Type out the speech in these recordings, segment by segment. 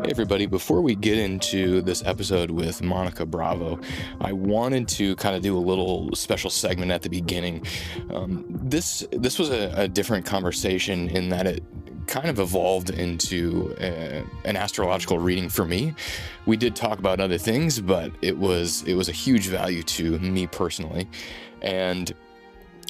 Hey everybody, before we get into this episode with Monika Bravo, I wanted to kind of do a little special segment at the beginning. This was a different conversation in that it kind of evolved into an astrological reading for me. We did talk about other things, but it was a huge value to me personally. And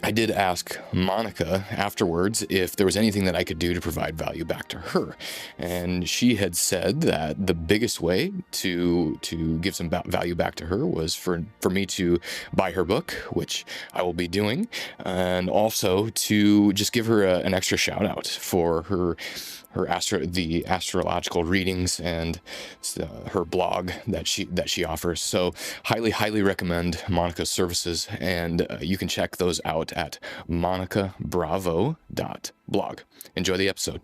I did ask Monika afterwards if there was anything that I could do to provide value back to her. And she had said that the biggest way to give some value back to her was for me to buy her book, which I will be doing, and also to just give her an extra shout out for the astrological readings and her blog that she offers. So highly recommend Monika's services, and you can check those out at MonikaBravo.blog. Enjoy the episode.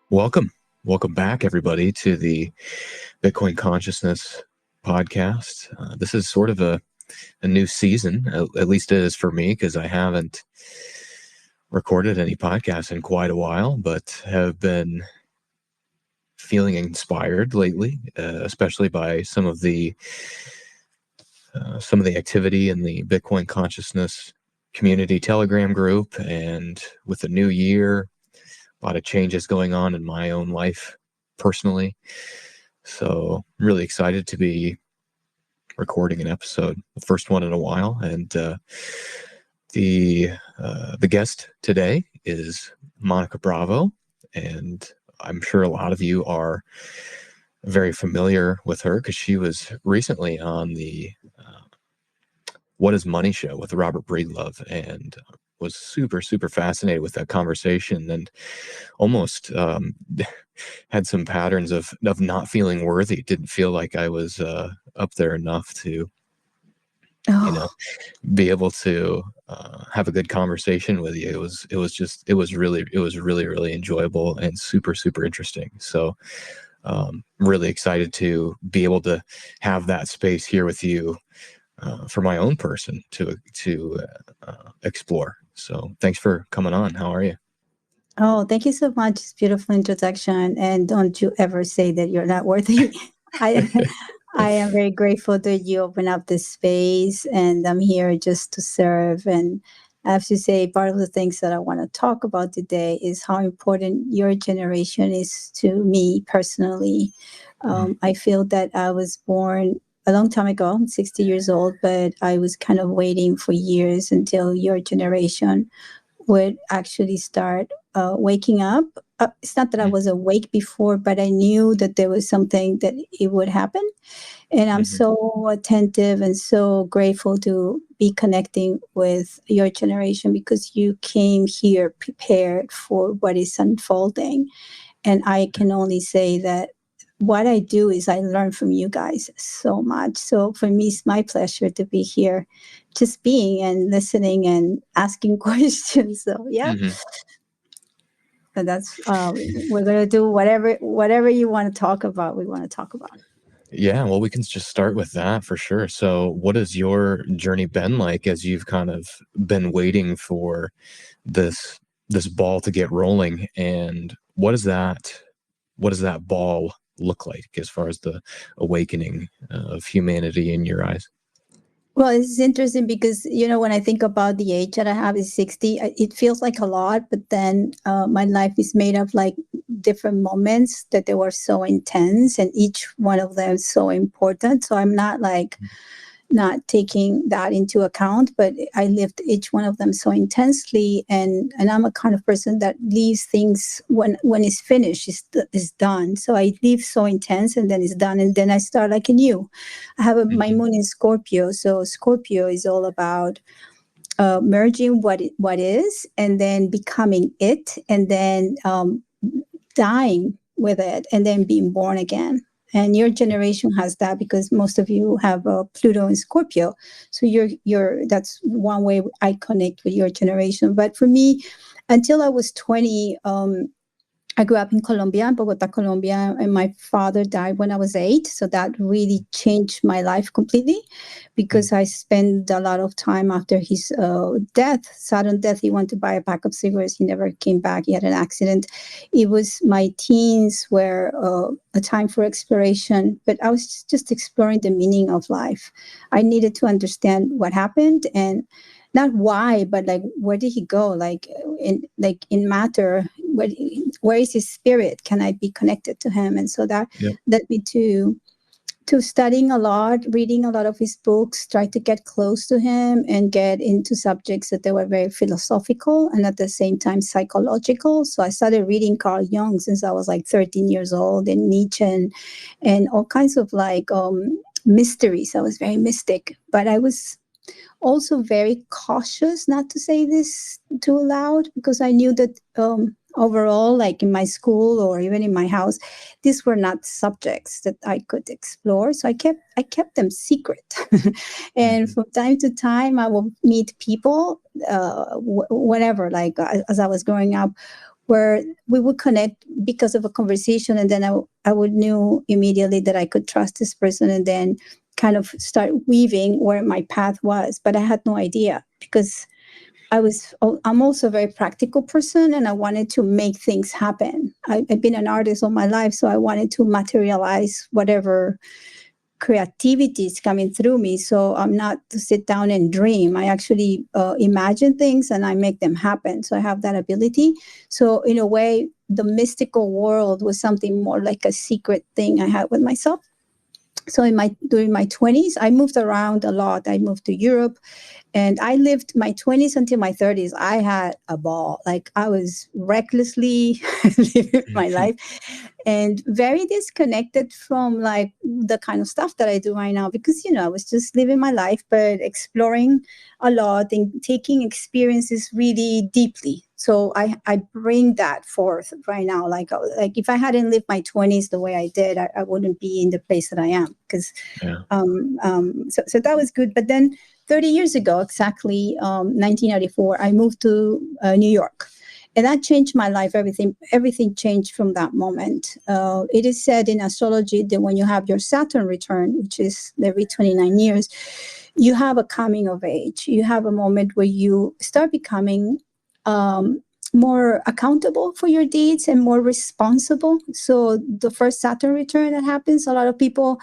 Welcome back, everybody, to the Bitcoin Consciousness podcast. This is sort of a new season, at least it is for me, because I haven't recorded any podcasts in quite a while, but have been feeling inspired lately, especially by some of the activity in the Bitcoin Consciousness community Telegram group. And with the new year, a lot of changes going on in my own life personally. So I'm really excited to be recording an episode, the first one in a while. And the guest today is Monika Bravo, and I'm sure a lot of you are very familiar with her because she was recently on the What is Money show with Robert Breedlove, and was super fascinated with that conversation, and almost had some patterns of not feeling worthy. Didn't feel like I was up there enough to be able to have a good conversation with you. It was really enjoyable and super interesting. So really excited to be able to have that space here with you for my own person to explore. So thanks for coming on. How are you? Oh, thank you so much. It's a beautiful introduction. And don't you ever say that you're not worthy. I am very grateful that you open up this space, and I'm here just to serve. And I have to say, part of the things that I want to talk about today is how important your generation is to me personally. I feel that I was born a long time ago, 60 years old, but I was kind of waiting for years until your generation would actually start waking up. It's not that I was awake before, but I knew that there was something that it would happen. And I'm so attentive and so grateful to be connecting with your generation, because you came here prepared for what is unfolding. And I can only say that what I do is I learn from you guys so much. So for me, it's my pleasure to be here, just being and listening and asking questions. So yeah. And that's we're gonna do whatever you want to talk about. We want to talk about. Yeah, well, we can just start with that for sure. So what has your journey been like as you've kind of been waiting for this ball to get rolling, and what does that ball look like as far as the awakening of humanity in your eyes? Well, it's interesting because, when I think about the age that I have is 60, it feels like a lot, but then my life is made of like different moments that they were so intense, and each one of them so important. So I'm not not taking that into account, but I lived each one of them so intensely. And I'm a kind of person that leaves things when it's finished, it's done. So I leave so intense, and then it's done. And then I start like anew. I have my moon in Scorpio. So Scorpio is all about merging what is, and then becoming it, and then dying with it, and then being born again. And your generation has that because most of you have Pluto in Scorpio. So that's one way I connect with your generation. But for me, until I was 20, I grew up in Colombia, Bogota, Colombia, and my father died when I was 8. So that really changed my life completely, because I spent a lot of time after his death, sudden death. He went to buy a pack of cigarettes. He never came back. He had an accident. It was my teens were a time for exploration, but I was just exploring the meaning of life. I needed to understand what happened, and not why, but like, where did he go? Like in matter, where is his spirit? Can I be connected to him? And so that led me to studying a lot, reading a lot of his books, try to get close to him and get into subjects that they were very philosophical and at the same time psychological. So I started reading Carl Jung since I was like 13 years old, and Nietzsche, and all kinds of like mysteries. I was very mystic, but I was also very cautious not to say this too loud, because I knew that overall, like in my school or even in my house, these were not subjects that I could explore. So I kept them secret. And from time to time, I will meet people, whatever, like as I was growing up, where we would connect because of a conversation, and then I would knew immediately that I could trust this person, and then kind of start weaving where my path was. But I had no idea, because I'm also a very practical person, and I wanted to make things happen. I've been an artist all my life, so I wanted to materialize whatever creativity is coming through me. So I'm not to sit down and dream. I actually imagine things and I make them happen. So I have that ability. So in a way, the mystical world was something more like a secret thing I had with myself. So during my 20s, I moved around a lot. I moved to Europe, and I lived my 20s until my 30s. I had a ball. Like, I was recklessly living my life, and very disconnected from like the kind of stuff that I do right now, because, I was just living my life, but exploring a lot and taking experiences really deeply. So I bring that forth right now. Like if I hadn't lived my 20s the way I did, I wouldn't be in the place that I am. Because so that was good. But then 30 years ago, exactly, 1994, I moved to New York. And that changed my life. Everything changed from that moment. It is said in astrology that when you have your Saturn return, which is every 29 years, you have a coming of age. You have a moment where you start becoming more accountable for your deeds and more responsible. So the first Saturn return that happens, a lot of people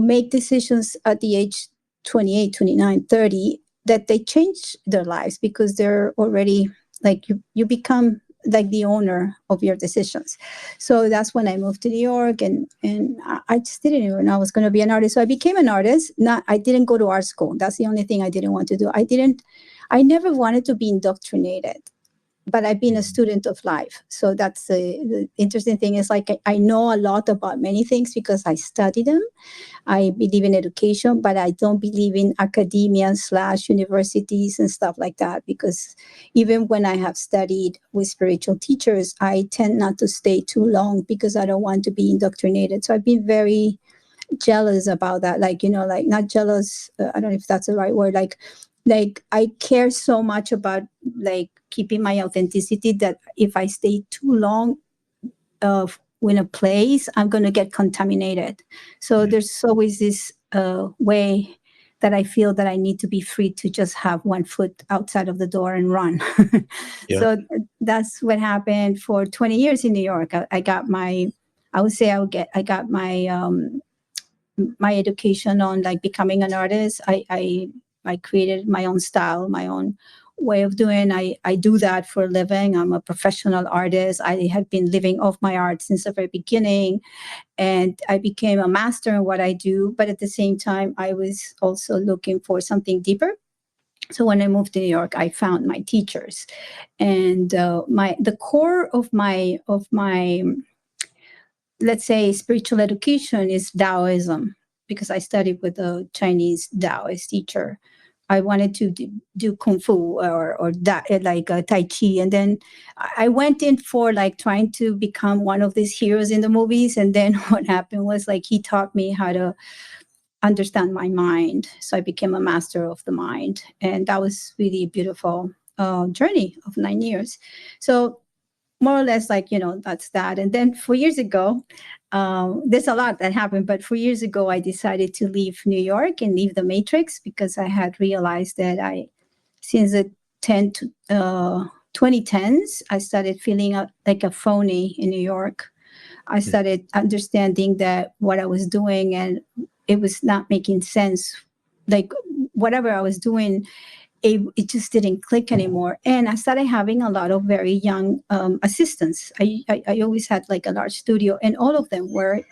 make decisions at the age 28, 29, 30, that they change their lives, because they're already like, you become like the owner of your decisions. So that's when I moved to New York, and I just didn't even know I was going to be an artist. So I became an artist. I didn't go to art school. That's the only thing I didn't want to do. I never wanted to be indoctrinated, but I've been a student of life. So that's the interesting thing, is like, I know a lot about many things because I study them. I believe in education, but I don't believe in academia / universities and stuff like that, because even when I have studied with spiritual teachers, I tend not to stay too long, because I don't want to be indoctrinated. So I've been very jealous about that. Like, like, not jealous, I don't know if that's the right word. Like I care so much about like keeping my authenticity, that if I stay too long in a place, I'm going to get contaminated. So there's always this way that I feel that I need to be free to just have one foot outside of the door and run. So that's what happened for 20 years in New York. I got my, I got my education on like becoming an artist. I created my own style, my own way of doing. I do that for a living. I'm a professional artist. I have been living off my art since the very beginning, and I became a master in what I do. But at the same time, I was also looking for something deeper. So when I moved to New York, I found my teachers, and the core of my let's say spiritual education is Taoism, because I studied with a Chinese Taoist teacher. I wanted to do kung fu or that, like Tai Chi. And then I went in for like trying to become one of these heroes in the movies. And then what happened was like, he taught me how to understand my mind. So I became a master of the mind. And that was really a beautiful journey of 9 years. So more or less like, that's that. And then 4 years ago, there's a lot that happened, but 4 years ago, I decided to leave New York and leave the Matrix because I had realized that since the 2010s, I started feeling like a phony in New York. I started understanding that what I was doing and it was not making sense. Like whatever I was doing, it just didn't click anymore. And I started having a lot of very young assistants. I always had like a large studio, and all of them were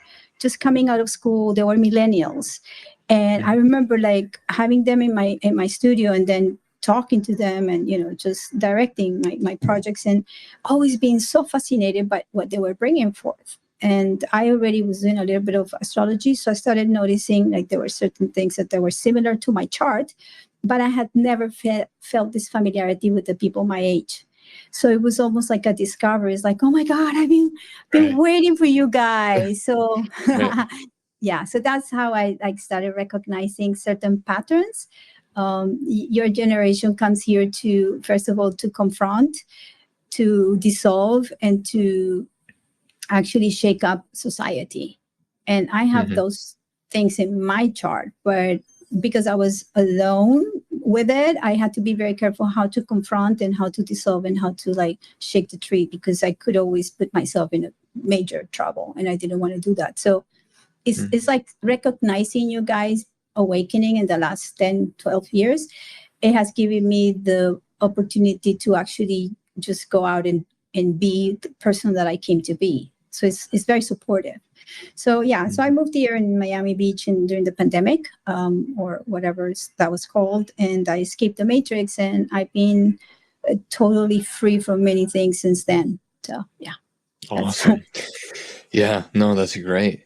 just coming out of school. They were millennials. And I remember like having them in my studio and then talking to them and, just directing my projects and always being so fascinated by what they were bringing forth. And I already was doing a little bit of astrology. So I started noticing like there were certain things that were similar to my chart, but I had never felt this familiarity with the people my age. So it was almost like a discovery. It's like, oh my God, I've been waiting for you guys. So yeah, so that's how I like started recognizing certain patterns. Your generation comes here to, first of all, to confront, to dissolve, and to actually shake up society. And I have those things in my chart, but because I was alone with it, I had to be very careful how to confront and how to dissolve and how to like shake the tree, because I could always put myself in a major trouble and I didn't want to do that. So it's like recognizing you guys awakening in the last 10, 12 years. It has given me the opportunity to actually just go out and be the person that I came to be. So it's very supportive. So yeah, so I moved here in Miami Beach during the pandemic, or whatever that was called, and I escaped the Matrix, and I've been totally free from many things since then. So yeah. Awesome. Yeah, no, that's great.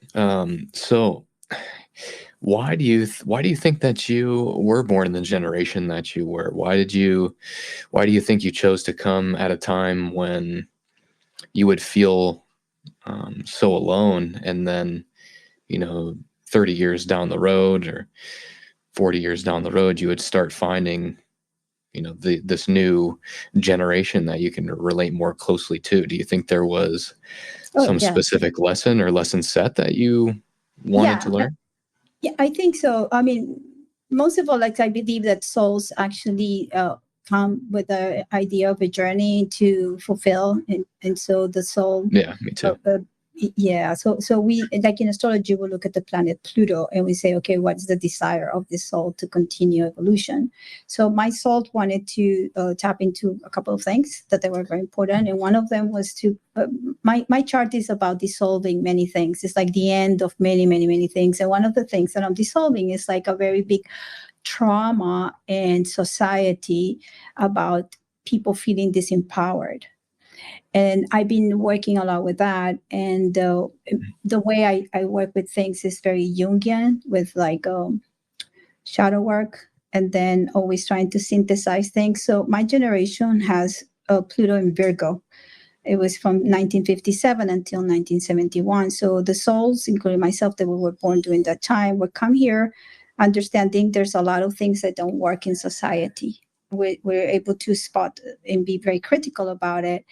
So why do you think that you were born in the generation that you were? Why do you think you chose to come at a time when you would feel so alone, and then 30 years down the road or 40 years down the road you would start finding this new generation that you can relate more closely to? Do you think there was some specific lesson or lesson set that you wanted to learn? Yeah, I think so. I mean, most of all, like I believe that souls actually come with the idea of a journey to fulfill, and so the soul. Yeah, me too. Yeah, so we, like in astrology, we look at the planet Pluto and we say, okay, what's the desire of this soul to continue evolution? So my soul wanted to tap into a couple of things that they were very important, and one of them was to my chart is about dissolving many things. It's like the end of many, many, many things, and one of the things that I'm dissolving is like a very big trauma in society about people feeling disempowered. And I've been working a lot with that. And the way I work with things is very Jungian, with like shadow work, and then always trying to synthesize things. So my generation has Pluto in Virgo. It was from 1957 until 1971. So the souls, including myself, that we were born during that time, would come here understanding there's a lot of things that don't work in society. We're able to spot and be very critical about it.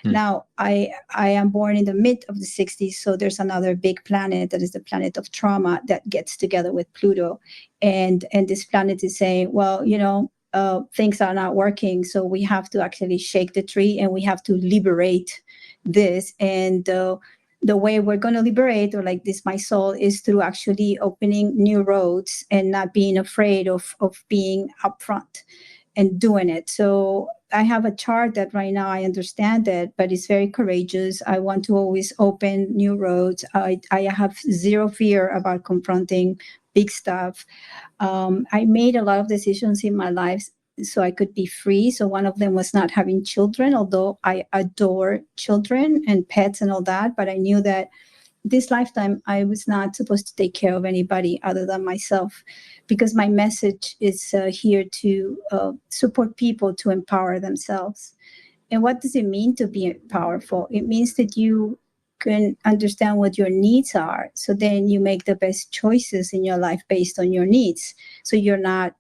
Now, I am born in the mid of the 60s, so there's another big planet that is the planet of trauma that gets together with Pluto. And this planet is saying, well, things are not working, so we have to actually shake the tree and we have to liberate this. And the way we're going to liberate, or like this, my soul, is through actually opening new roads and not being afraid of being upfront and doing it. So I have a chart that right now I understand it, but it's very courageous. I want to always open new roads. I have zero fear about confronting big stuff. I made a lot of decisions in my life so I could be free. So one of them was not having children, although I adore children and pets and all that. But I knew that this lifetime, I was not supposed to take care of anybody other than myself, because my message is here to support people to empower themselves. And what does it mean to be powerful? It means that you can understand what your needs are. So then you make the best choices in your life based on your needs. So you're not,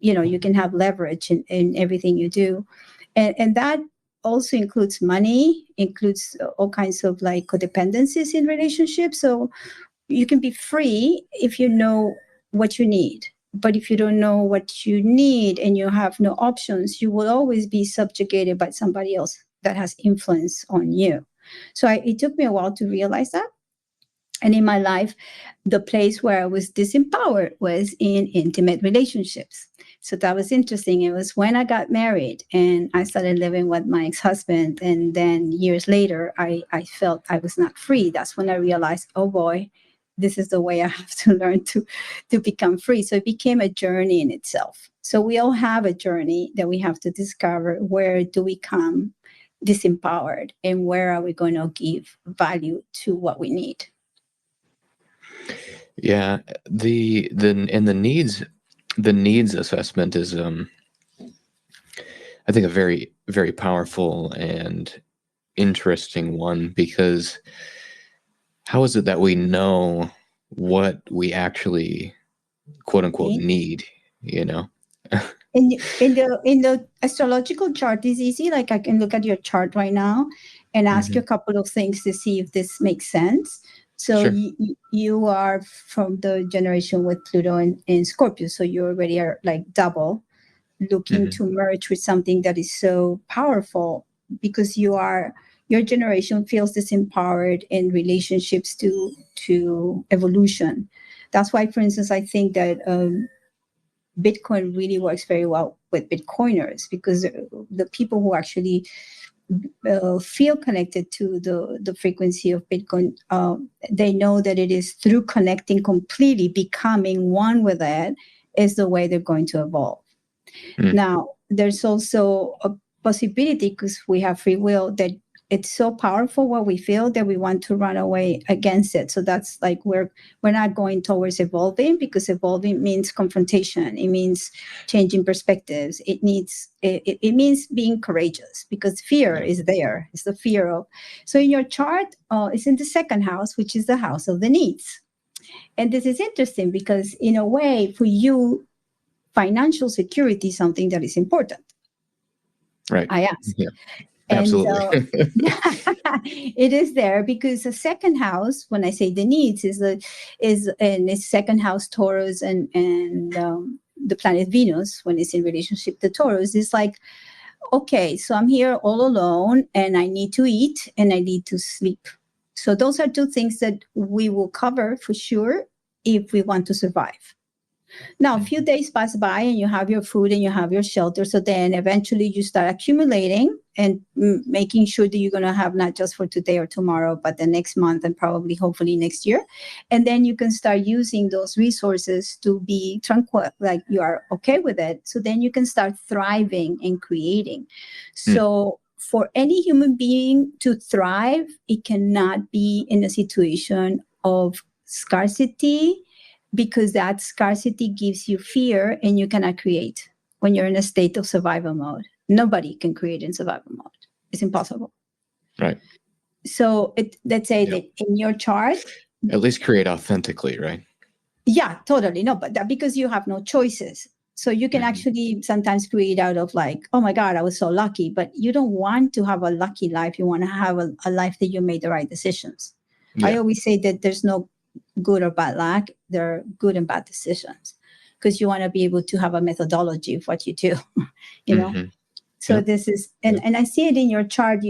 you can have leverage in everything you do. And that also includes money, includes all kinds of like codependencies in relationships. So you can be free if you know what you need. But if you don't know what you need and you have no options, you will always be subjugated by somebody else that has influence on you. So it took me a while to realize that. And in my life, the place where I was disempowered was in intimate relationships. So that was interesting. It was when I got married and I started living with my ex-husband. And then years later, I felt I was not free. That's when I realized, oh boy, this is the way I have to learn to become free. So it became a journey in itself. So we all have a journey that we have to discover. Where do we come disempowered and where are we going to give value to what we need? Yeah, the needs assessment is I think a very, very powerful and interesting one, because how is it that we know what we actually quote unquote need, you know? In the astrological chart is easy. Like I can look at your chart right now and ask you a couple of things to see if this makes sense. So Sure. you are from the generation with Pluto in Scorpio, so you already are like double looking to merge with something that is so powerful, because your generation feels disempowered in relationships to evolution. That's why, for instance, I think that Bitcoin really works very well with Bitcoiners, because the people who actually feel connected to the frequency of Bitcoin, they know that it is through connecting completely, becoming one with it, is the way they're going to evolve. Now, there's also a possibility, because we have free will, that it's so powerful what we feel that we want to run away against it. So that's like we're not going towards evolving, because evolving means confrontation. It means changing perspectives. It means being courageous, because fear is there. It's the fear of. So in your chart, it's in the second house, which is the house of the needs. And this is interesting because in a way, for you, financial security is something that is important. Right. I ask. Yeah. And Absolutely. it is there because the second house, when I say the needs, is and it's second house Taurus and the planet Venus, when it's in relationship to Taurus, is like, okay, so I'm here all alone and I need to eat and I need to sleep. So those are two things that we will cover for sure if we want to survive. Now, a few days pass by and you have your food and you have your shelter. So then eventually you start accumulating and making sure that you're going to have not just for today or tomorrow, but the next month and probably, hopefully next year. And then you can start using those resources to be tranquil, like you are okay with it. So then you can start thriving and creating. So for any human being to thrive, it cannot be in a situation of scarcity, because that scarcity gives you fear and you cannot create when you're in a state of survival mode. Nobody can create in survival mode. It's impossible. Right. So let's say that in your chart, at least create authentically, right? Yeah, totally. No, but that because you have no choices. So you can actually sometimes create out of like, oh my God, I was so lucky. But you don't want to have a lucky life. You want to have a life that you made the right decisions. Yeah. I always say that there's no good or bad luck. There are good and bad decisions, because you want to be able to have a methodology of what you do, you know? So this is, and I see it in your chart,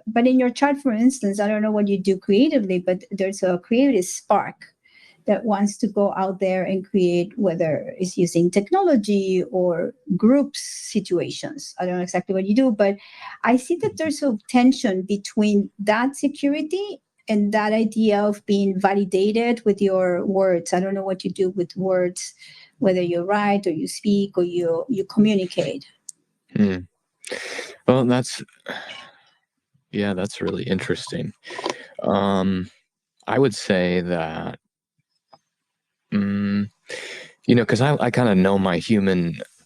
but in your chart, for instance, I don't know what you do creatively, but there's a creative spark that wants to go out there and create, whether it's using technology or group situations. I don't know exactly what you do, but I see that there's a tension between that security and that idea of being validated with your words. I don't know what you do with words, whether you write or you speak or you communicate. Well, that's really interesting. I would say that, because I kind of know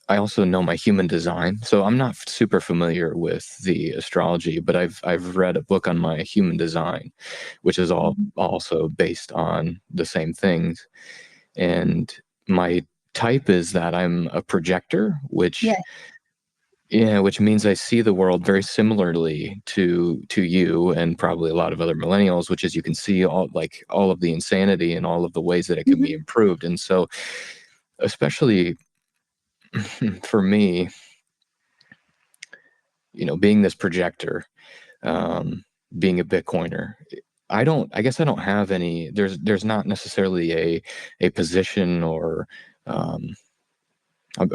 I also know my human design. So I'm not super familiar with the astrology, but I've read a book on my human design, which is also based on the same things. And my type is that I'm a projector, which Yeah, which means I see the world very similarly to you and probably a lot of other millennials, which is you can see all of the insanity and all of the ways that it can be Hmm. improved. And so, especially for me, being this projector, being a Bitcoiner, I guess I don't have any, there's not necessarily a position or,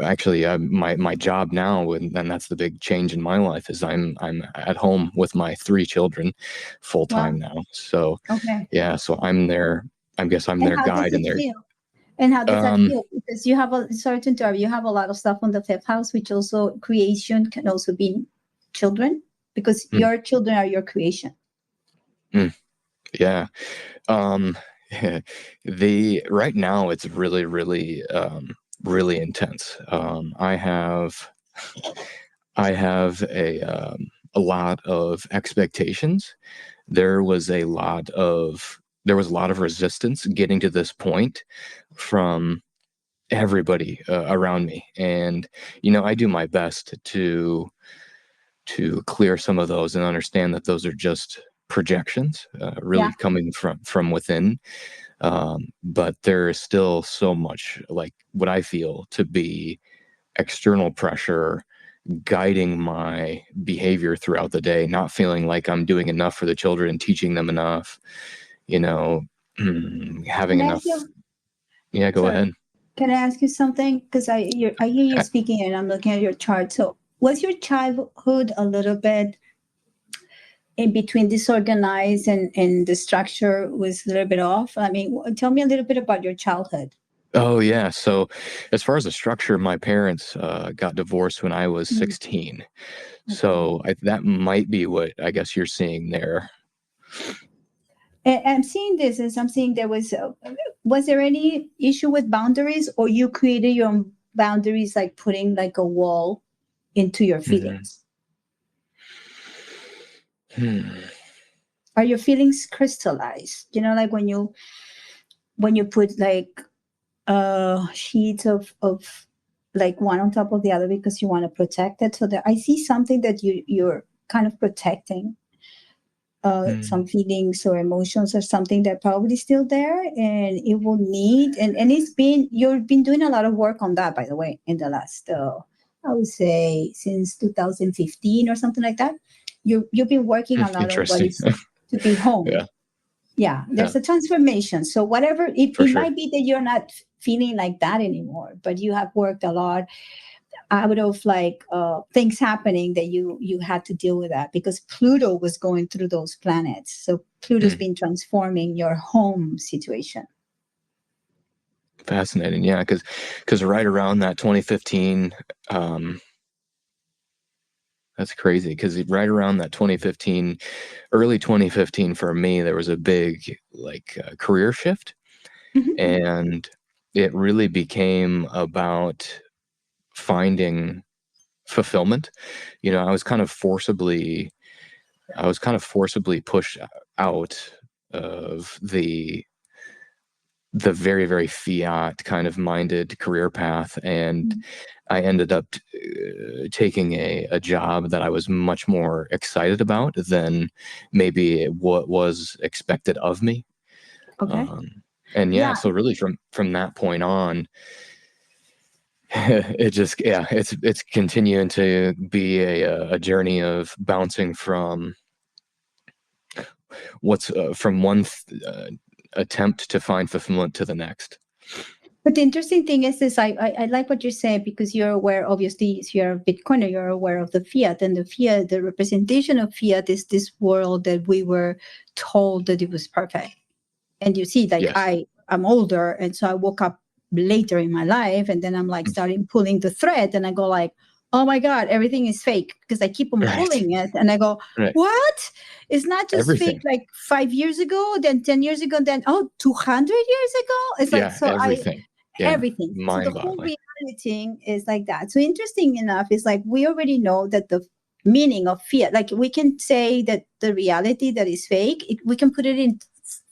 actually, my job now, and that's the big change in my life, is I'm at home with my 3 children full time Wow. now. So Okay. yeah, so I'm their, I guess I'm And their how does guide it and their, feel? And how does that um, feel? Because you have sorry to interrupt, you have a lot of stuff on the fifth house, which also creation can also be children, because mm, your children are your creation. mm, yeah. Um, the right now it's really, really, really intense. I have a lot of expectations. There was a lot of resistance getting to this point from everybody around me, and I do my best to clear some of those and understand that those are just projections, Yeah. really coming from within. But there is still so much, like, what I feel to be external pressure guiding my behavior throughout the day, not feeling like I'm doing enough for the children, teaching them enough, you know, having Can I ask enough. you? Yeah, go Sorry. ahead. Can I ask you something? Because I hear you I- speaking and I'm looking at your chart. So was your childhood a little bit in between disorganized and the structure was a little bit off? I mean, tell me a little bit about your childhood. oh yeah. So as far as the structure, my parents got divorced when I was Mm, 16. okay. So that might be what I guess you're seeing there. And I'm seeing this as I'm seeing was there any issue with boundaries, or you created your own boundaries, like putting like a wall into your Mhm. feelings? Hmm. Are your feelings crystallized? Like when you put like sheets of like one on top of the other because you want to protect it. So that I see something that you're kind of protecting, Hmm. some feelings or emotions or something that probably still there, and it will need, and you've been doing a lot of work on that, by the way, in the last I would say since 2015 or something like that. You've been working a lot on what Interesting. is to be home. Yeah, Yeah, yeah, there's a transformation. So whatever for it sure. might be that you're not feeling like that anymore, but you have worked a lot out of like things happening that you had to deal with that because Pluto was going through those planets. So Pluto's Hmm. been transforming your home situation. Fascinating. Yeah, because right around that 2015, um, that's crazy. Because right around that 2015, early 2015 for me, there was a big like career shift, Mhm. and it really became about finding fulfillment. I was kind of forcibly pushed out of the very, very fiat kind of minded career path. And I ended up taking a job that I was much more excited about than maybe what was expected of me. Okay. Um, and yeah, Yeah. so really from that point on, it just, yeah, it's continuing to be a journey of bouncing from one attempt to find fulfillment to the next. But the interesting thing is this, I like what you're saying because you're aware, obviously, if you're a Bitcoiner, you're aware of the fiat. And the fiat, the representation of fiat is this world that we were told that it was perfect. And you see, like Yes. I'm older, and so I woke up later in my life, and then I'm like starting pulling the thread, and I go like, oh my God, everything is fake because I keep on Right. pulling it. And I go, Right. what? It's not just fake Everything. like 5 years ago, then 10 years ago, then 200 years ago. It's like, Yeah. so Everything. Yeah. everything. So the Mind whole boggling. reality is like that. So interesting enough, is like we already know that the meaning of fiat, like we can say that the reality that is fake, we can put it in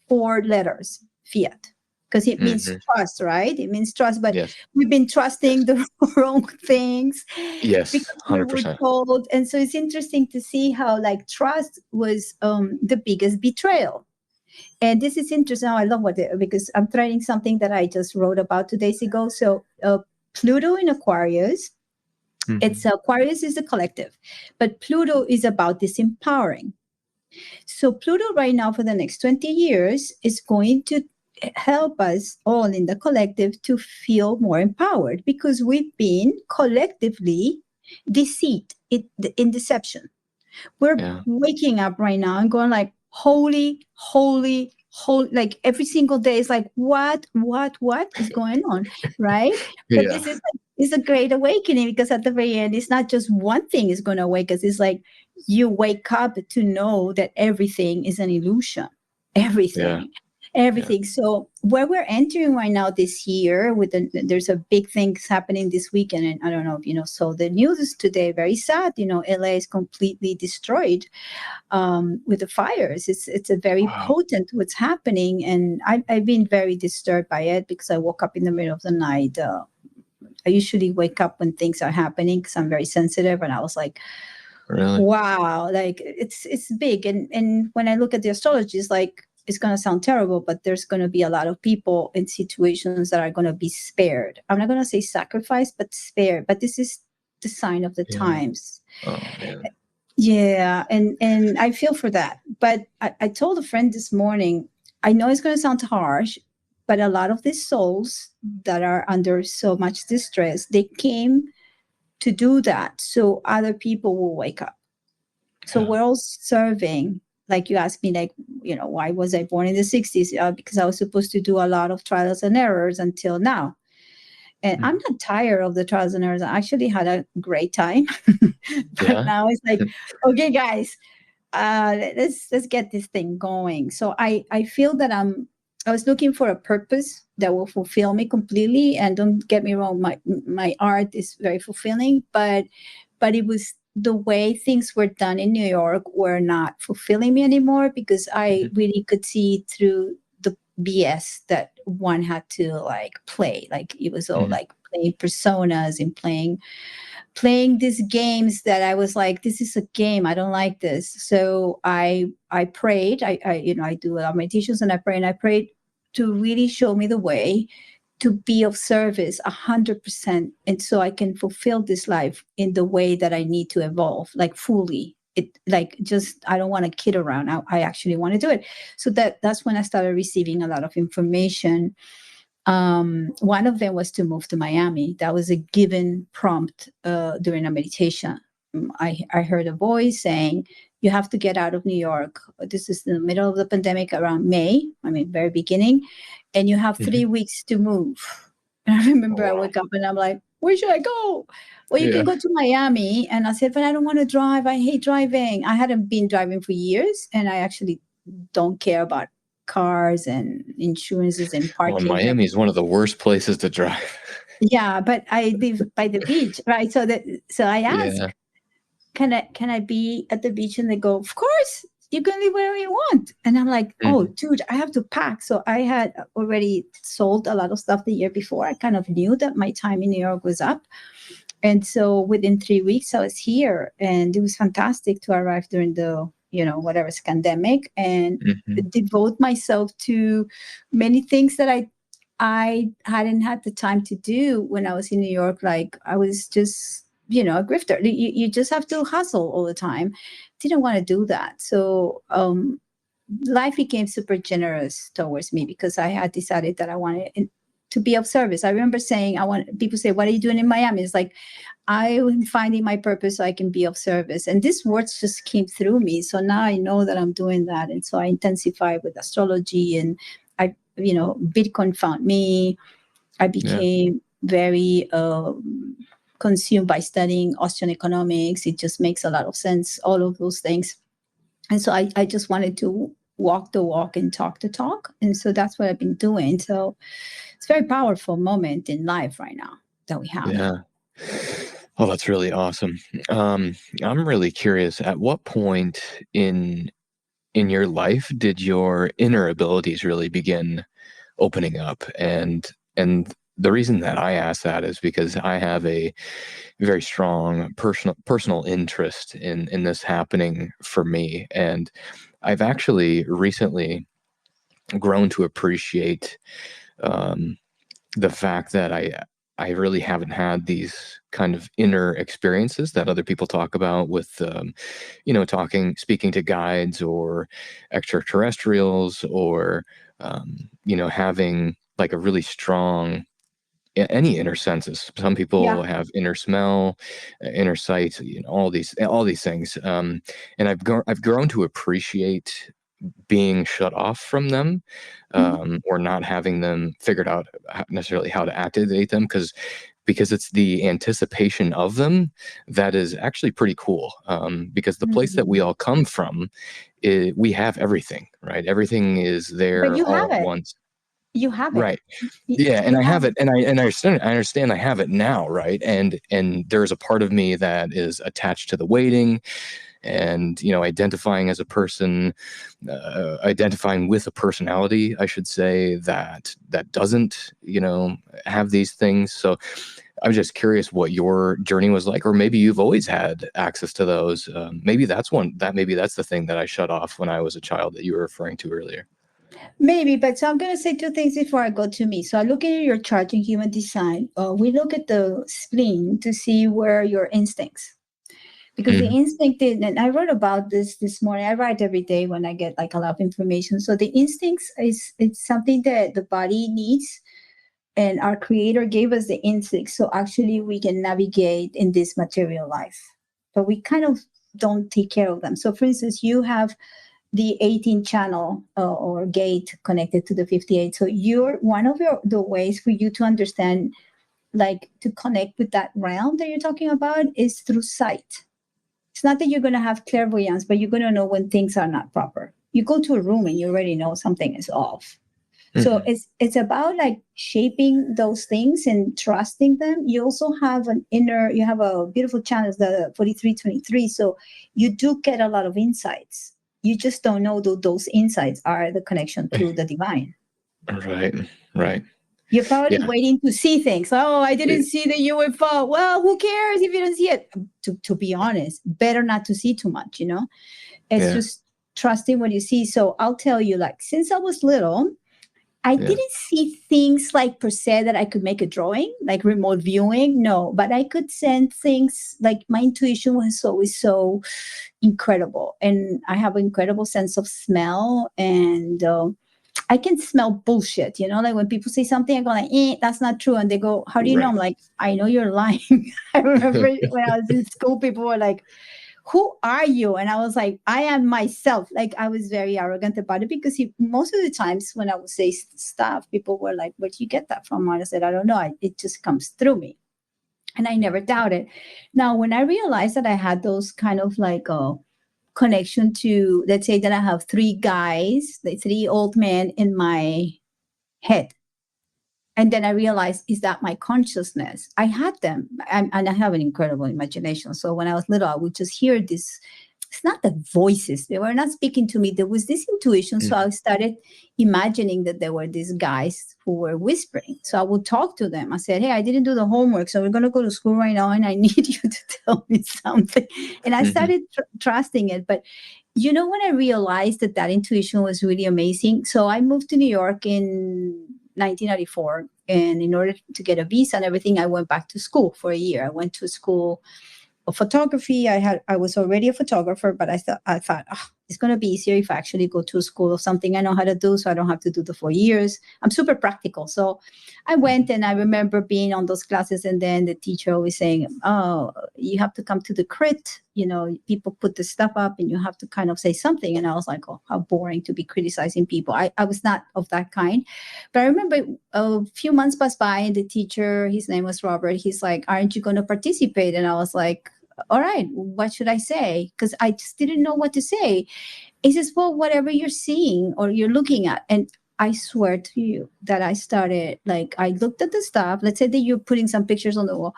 4 letters, fiat. because it means Hmm. trust, right? It means trust, but Yes. we've been trusting the wrong things Yes. because we were 100%. told. And so it's interesting to see how like trust was the biggest betrayal. And this is interesting. I love because I'm trying something that I just wrote about 2 days ago. So Pluto in Aquarius, Hmm. it's Aquarius is the collective, but Pluto is about disempowering. So Pluto right now for the next 20 years is going to help us all in the collective to feel more empowered because we've been collectively deceived in deception. We're Yeah. waking up right now and going like, holy, holy, holy, like every single day is like, what is going on? Right. But Yeah. this is like, it's a great awakening because at the very end, it's not just one thing is going to wake us. It's like you wake up to know that everything is an illusion. Yeah. Everything. Yeah. Everything. So where we're entering right now this year, there's a big things happening this weekend, and I don't know if you know. So the news is today very sad. LA is completely destroyed with the fires. It's a very Wow. potent what's happening, and I've been very disturbed by it because I woke up in the middle of the night. I usually wake up when things are happening because I'm very sensitive, and I was like, Really? wow, like it's big. And when I look at the astrology, it's like it's going to sound terrible, but there's going to be a lot of people in situations that are going to be spared. I'm not going to say sacrificed, but spared. But this is the sign of the Yeah. times. Oh man. Yeah, and I feel for that. But I told a friend this morning, I know it's going to sound harsh, but a lot of these souls that are under so much distress, they came to do that so other people will wake up. So Yeah. we're all serving. Like you asked me, like, why was I born in the 60s? Because I was supposed to do a lot of trials and errors until now. And I'm Mhm. not tired of the trials and errors. I actually had a great time. But Yeah. now it's like, okay, guys, let's get this thing going. So I feel that I was looking for a purpose that will fulfill me completely. And don't get me wrong, my art is very fulfilling, but it was the way things were done in New York were not fulfilling me anymore because I Mhm. really could see through the BS that one had to like play. Like it was all Mhm. like playing personas and playing these games that I was like, this is a game. I don't like this. So I prayed. I do a lot of meditations and I prayed to really show me the way to be of service 100%. And so I can fulfill this life in the way that I need to evolve, like fully. It like just I don't want to kid around. I actually want to do it. So that's when I started receiving a lot of information. One of them was to move to Miami. That was a given prompt during a meditation. I heard a voice saying, you have to get out of New York. This is the middle of the pandemic around May, very beginning, and you have Mhm. 3 weeks to move. And I remember Oh I wow. wake up and I'm like, where should I go? Well, you can Yeah. go to Miami. And I said, but I don't want to drive. I hate driving. I hadn't been driving for years, and I actually don't care about cars and insurances and Well, parking. Miami is one of the worst places to drive. Yeah, but I live by the beach, right? So I Yeah. ask, can I be at the beach? And they go, of course, you can live wherever you want. And I'm like, oh, Mhm. dude, I have to pack. So I had already sold a lot of stuff the year before. I kind of knew that my time in New York was up. And so within 3 weeks, I was here, and it was fantastic to arrive during the, whatever pandemic, and Mhm. devote myself to many things that I hadn't had the time to do when I was in New York. Like I was just, a grifter. You just have to hustle all the time. Didn't want to do that. So life became super generous towards me because I had decided that I wanted to be of service. I remember saying, people say, what are you doing in Miami? It's like, I'm finding my purpose so I can be of service. And these words just came through me. So now I know that I'm doing that. And so I intensified with astrology, and Bitcoin found me. I Yeah. became very consumed by studying Austrian economics. It just makes a lot of sense, all of those things. And so I just wanted to walk the walk and talk the talk. And so that's what I've been doing. So it's a very powerful moment in life right now that we have. Yeah. Oh, that's really awesome. I'm really curious, at what point in your life did your inner abilities really begin opening up. And the reason that I ask that is because I have a very strong personal interest in this happening for me. And I've actually recently grown to appreciate um, the fact that I really haven't had these kind of inner experiences that other people talk about with, speaking to guides or extraterrestrials, or, having like a really strong any inner senses. Some people Yeah. have inner smell, inner sight, all these things. And I've grown to appreciate being shut off from them, Mhm. or not having them figured out necessarily how to activate them, because it's the anticipation of them that is actually pretty cool. Because the place that we Mhm. all come from, we have everything, right? Everything is But there you all have at it. once. You have it. Right. Yeah, and You I have have it, and I understand I have it now, right? And there's a part of me that is attached to the waiting, and identifying as a person, identifying with a personality, I should say, that doesn't have these things. So I'm just curious what your journey was like, or maybe you've always had access to those. Maybe that's the thing that I shut off when I was a child that you were referring to earlier. maybe, but so I'm going to say two things before I go to me. So I look at your chart in human design. We look at the spleen to see where your instincts, because the Hmm. instinct is, and I wrote about this morning. I write every day when I get like a lot of information. So the instincts it's something that the body needs, and our creator gave us the instincts so actually we can navigate in this material life, but we kind of don't take care of them. So for instance, you have the 18 channel or gate connected to the 58. So you're one of the ways for you to understand, like to connect with that realm that you're talking about, is through sight. It's not that you're going to have clairvoyance, but you're going to know when things are not proper. You go to a room and you already know something is off. So Hmm. it's about like shaping those things and trusting them. You also have you have a beautiful channel, the 4323. So you do get a lot of insights. You just don't know that those insights are the connection to the divine. Right. Right. You're probably Yeah. waiting to see things. Oh, I didn't see the UFO. Well, who cares if you don't see it? To be honest, better not to see too much, you know? It's Yeah. just trusting what you see. So I'll tell you, like, since I was little, I Yeah. didn't see things like per se that I could make a drawing, like remote viewing. No, but I could sense things. Like my intuition was always so incredible, and I have an incredible sense of smell, and I can smell bullshit. You know, like when people say something, I go like, "That's not true," and they go, "How do you know?" Right. I'm like, "I know you're lying." I remember when I was in school, people were like, who are you? And I was like, I am myself. Like I was very arrogant about it because most of the times when I would say stuff, people were like, where do you get that from? And I said, I don't know. It just comes through me. And I never doubted. Now, when I realized that I had those kind of like connection to, let's say that I have three guys, the three old men in my head. And then I realized, is that my consciousness? I had them, and I have an incredible imagination. So when I was little, I would just hear this. It's not the voices; they were not speaking to me. There was this intuition. So I Mhm. started imagining that there were these guys who were whispering. So I would talk to them. I said, "Hey, I didn't do the homework, so we're going to go to school right now, and I need you to tell me something." And I Mhm. started trusting it. But when I realized that that intuition was really amazing, so I moved to New York in 1994, and in order to get a visa and everything, I went back to school for a year. I went to school of photography. I was already a photographer, but I thought it's going to be easier if I actually go to a school of something I know how to do, so I don't have to do the 4 years. I'm super practical. So I went, Mhm. and I remember being on those classes, and then the teacher always saying, oh, you have to come to the crit. People put the stuff up and you have to kind of say something. And I was like, oh, how boring to be criticizing people. I was not of that kind. But I remember a few months passed by, and the teacher, his name was Robert, he's like, aren't you going to participate? And I was like, all right, what should I say? Because I just didn't know what to say. He says, well, whatever you're seeing or you're looking at. And I swear to you that I started, like, I looked at the stuff. Let's say that you're putting some pictures on the wall.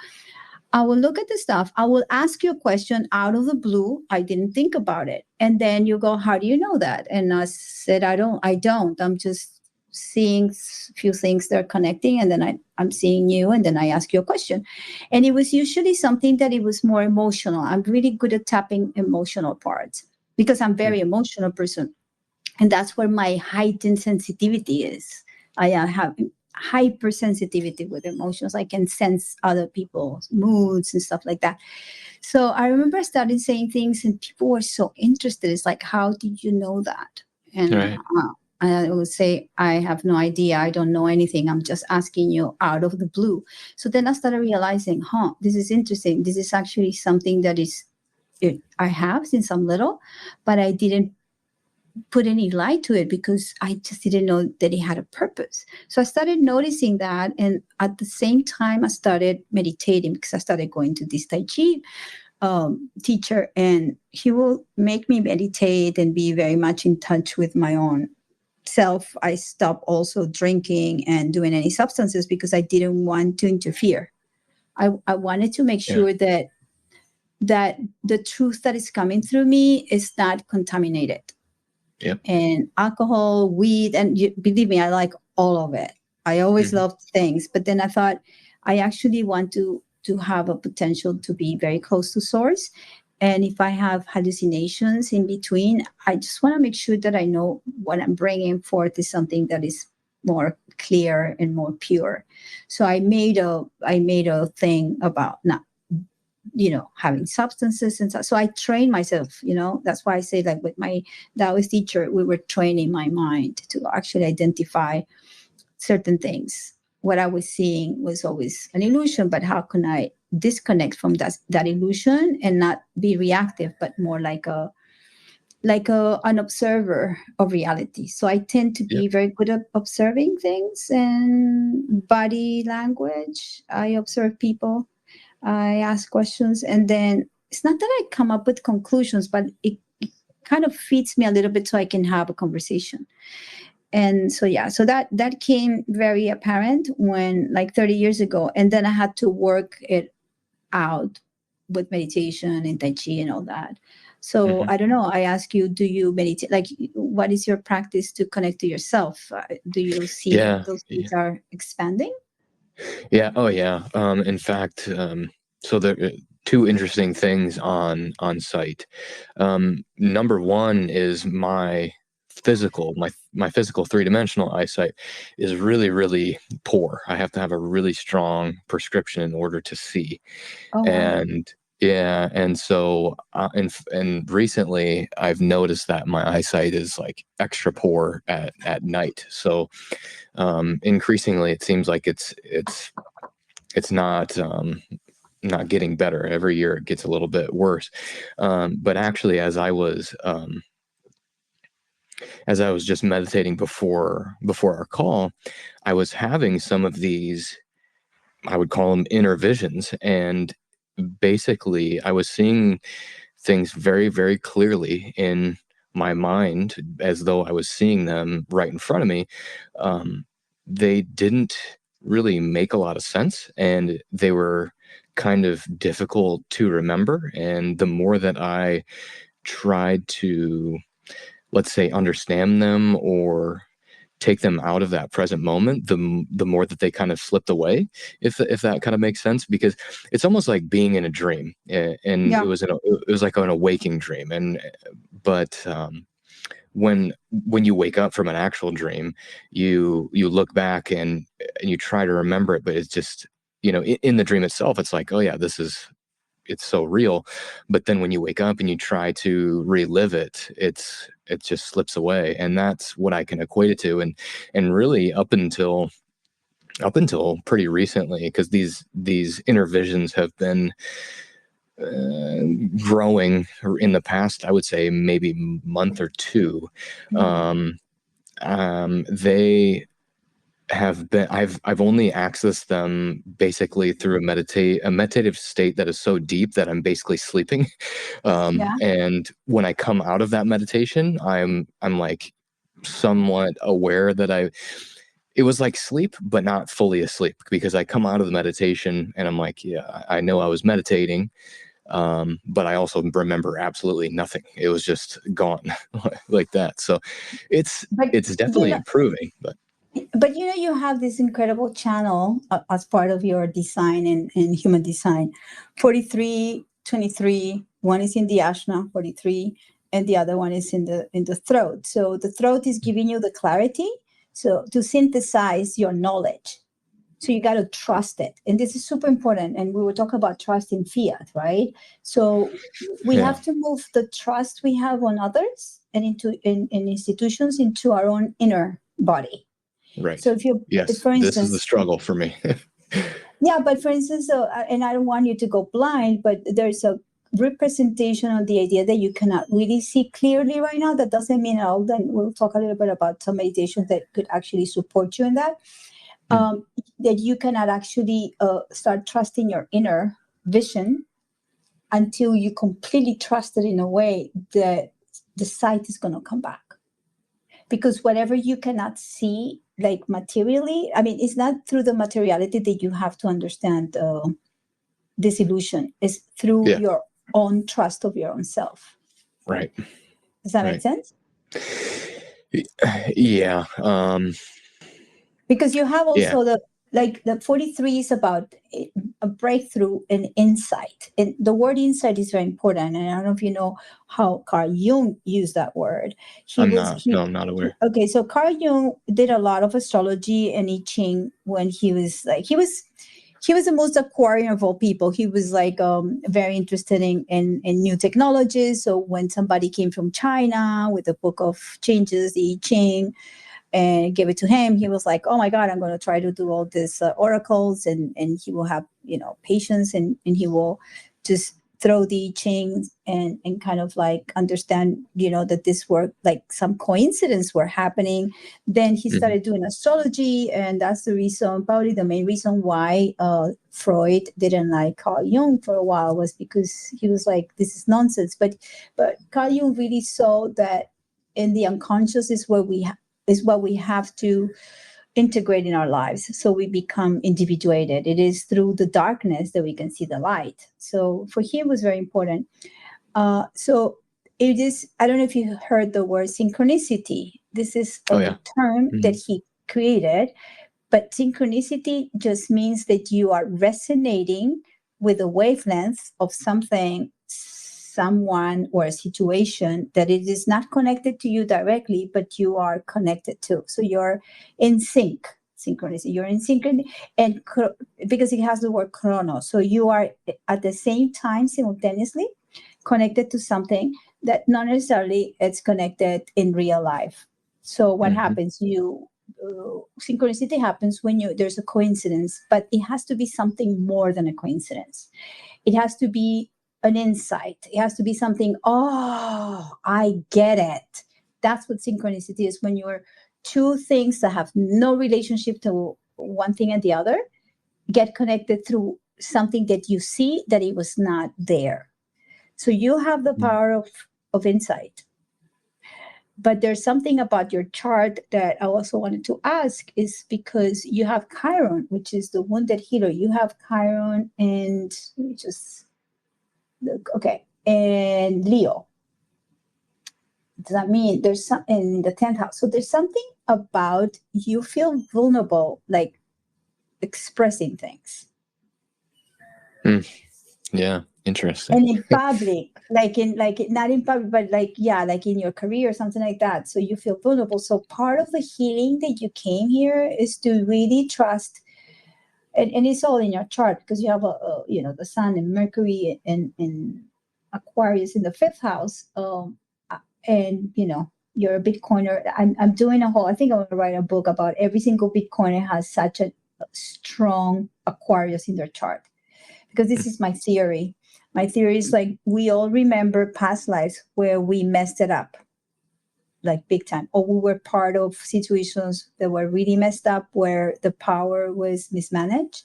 I will look at the stuff. I will ask you a question out of the blue. I didn't think about it. And then you go, how do you know that? And I said, I don't. I'm just seeing few things that are connecting, and then I'm seeing you, and then I ask you a question. And it was usually something that it was more emotional. I'm really good at tapping emotional parts because I'm very emotional person. And that's where my heightened sensitivity is. I have hypersensitivity with emotions. I can sense other people's moods and stuff like that. So I remember I started saying things and people were so interested. It's like, how did you know that? And I would say, I have no idea. I don't know anything. I'm just asking you out of the blue. So then I started realizing, this is interesting. This is actually something that I have since I'm little, but I didn't put any light to it because I just didn't know that it had a purpose. So I started noticing that. And at the same time, I started meditating because I started going to this Tai Chi teacher, and he will make me meditate and be very much in touch with my own self. I stopped also drinking and doing any substances because I didn't want to interfere. I wanted to make sure that the truth that is coming through me is not contaminated. Yep. And alcohol, weed, and believe me, I like all of it. I always loved things, but then I thought I actually want to have a potential to be very close to source. And if I have hallucinations in between, I just want to make sure that I know what I'm bringing forth is something that is more clear and more pure. So I made a thing about not having substances and so I trained myself, that's why I say, like, with my Taoist teacher, we were training my mind to actually identify certain things. What I was seeing was always an illusion, but how can I disconnect from that illusion and not be reactive, but more like an observer of reality. So I tend to be very good at observing things and body language. I observe people. I ask questions, and then it's not that I come up with conclusions, but it kind of feeds me a little bit so I can have a conversation. And so, so that came very apparent when, like, 30 years ago. And then I had to work it out with meditation and Tai Chi and all that. So I don't know. I ask you, do you meditate? Like, what is your practice to connect to yourself? Do you see those things are expanding? Yeah. Oh, yeah. In fact, so there are two interesting things on site. Number one is my physical three-dimensional eyesight is really, really poor. I have to have a really strong prescription in order to see. Oh, wow. And so and recently I've noticed that my eyesight is like extra poor at night. So increasingly it seems like it's not getting better. Every year it gets a little bit worse. But actually, as I was just meditating before our call, I was having some of these, I would call them inner visions, and basically I was seeing things very, very clearly in my mind as though I was seeing them right in front of me. They didn't really make a lot of sense, and they were kind of difficult to remember. And the more that I tried to, let's say, understand them or take them out of that present moment, the more that they kind of slipped away, if that kind of makes sense, because it's almost like being in a dream, and it was like an awaking dream. But when you wake up from an actual dream, you look back and you try to remember it, but it's just, in the dream itself, it's like, oh yeah, it's so real. But then when you wake up and you try to relive it, it just slips away. And that's what I can equate it to. And really up until pretty recently, because these inner visions have been growing in the past, I would say maybe month or two. They have been, I've only accessed them basically through a meditative state that is so deep that I'm basically sleeping. And when I come out of that meditation, I'm like somewhat aware that it was like sleep, but not fully asleep, because I come out of the meditation and I'm like, yeah, I know I was meditating. But I also remember absolutely nothing. It was just gone like that. So it's definitely improving, but But you have this incredible channel as part of your design and human design. 43, 23, one is in the ashna, 43, and the other one is in the throat. So the throat is giving you the clarity, so to synthesize your knowledge. So you got to trust it. And this is super important. And we were talking about trust in fiat, right? So we have to move the trust we have on others and in institutions into our own inner body. Right. So if you, yes, for instance, this is the struggle for me. yeah, but for instance, and I don't want you to go blind, but there's a representation of the idea that you cannot really see clearly right now. That doesn't mean at all. Then we'll talk a little bit about some meditations that could actually support you in that. That you cannot actually start trusting your inner vision until you completely trust it in a way that the sight is going to come back. Because whatever you cannot see, like materially, I mean, it's not through the materiality that you have to understand this illusion. It's through your own trust of your own self. Right. Does that make sense? Yeah. Because you have also the 43 is about a breakthrough and insight. And the word insight is very important. And I don't know if you know how Carl Jung used that word. I'm not aware. Okay, so Carl Jung did a lot of astrology and I Ching when he was the most Aquarian of all people. He was like very interested in new technologies. So when somebody came from China with a book of changes, the I Ching, and gave it to him, he was like, oh my God, I'm going to try to do all these oracles, and he will have, patience, and he will just throw the I Ching and kind of like understand, that this work, like some coincidence were happening. Then he started doing astrology, and that's the reason, probably the main reason why Freud didn't like Carl Jung for a while, was because he was like, this is nonsense. But Carl Jung really saw that in the unconscious is where is what we have to integrate in our lives, so we become individuated. It is through the darkness that we can see the light. So for him, it was very important. So it is, I don't know if you heard the word synchronicity. This is a term that he created, but synchronicity just means that you are resonating with the wavelength of something, someone, or a situation that it is not connected to you directly, but you are connected to. So you're in synchronicity. You're in synchrony, and because it has the word chrono. So you are at the same time simultaneously connected to something that not necessarily it's connected in real life. So what happens? Synchronicity happens when there's a coincidence, but it has to be something more than a coincidence. It has to be an insight. It has to be something, oh, I get it. That's what synchronicity is, when you're two things that have no relationship to one thing and the other get connected through something that you see that it was not there. So you have the power of insight. But there's something about your chart that I also wanted to ask, is because you have Chiron, which is the wounded healer. You have Chiron and and Leo. Does that mean there's some in the 10th house? So there's something about you feel vulnerable, like expressing things. Yeah, interesting. And in public, not in public, but like in your career or something like that. So you feel vulnerable. So part of the healing that you came here is to really trust, and it's all in your chart, because you have the Sun and Mercury and Aquarius in the 5th house. And you're a Bitcoiner. I'm doing I think I'm going to write a book about every single Bitcoiner has such a strong Aquarius in their chart, because this is my theory. My theory is like, we all remember past lives where we messed it up, like big time, or we were part of situations that were really messed up, where the power was mismanaged.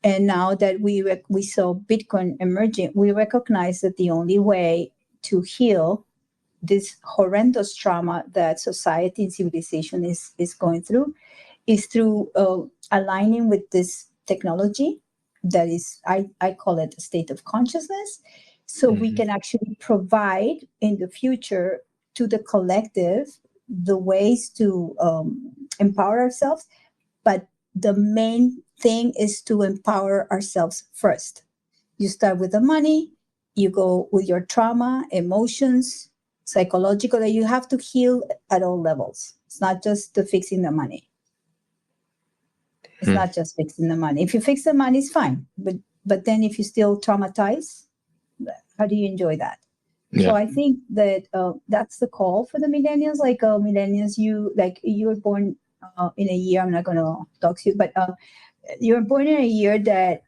And now that we saw Bitcoin emerging, we recognize that the only way to heal this horrendous trauma that society and civilization is going through is through aligning with this technology that is, I call it a state of consciousness. So we can actually provide in the future to the collective the ways to empower ourselves. But the main thing is to empower ourselves first. You start with the money, you go with your trauma, emotions, psychological. You have to heal at all levels. It's not just the fixing the money. It's not just fixing the money. If you fix the money, it's fine. But then if you still traumatize, how do you enjoy that? Yeah. So I think that that's the call for the millennials. Like millennials, you were born in a year. I'm not going to talk to you, but you were born in a year that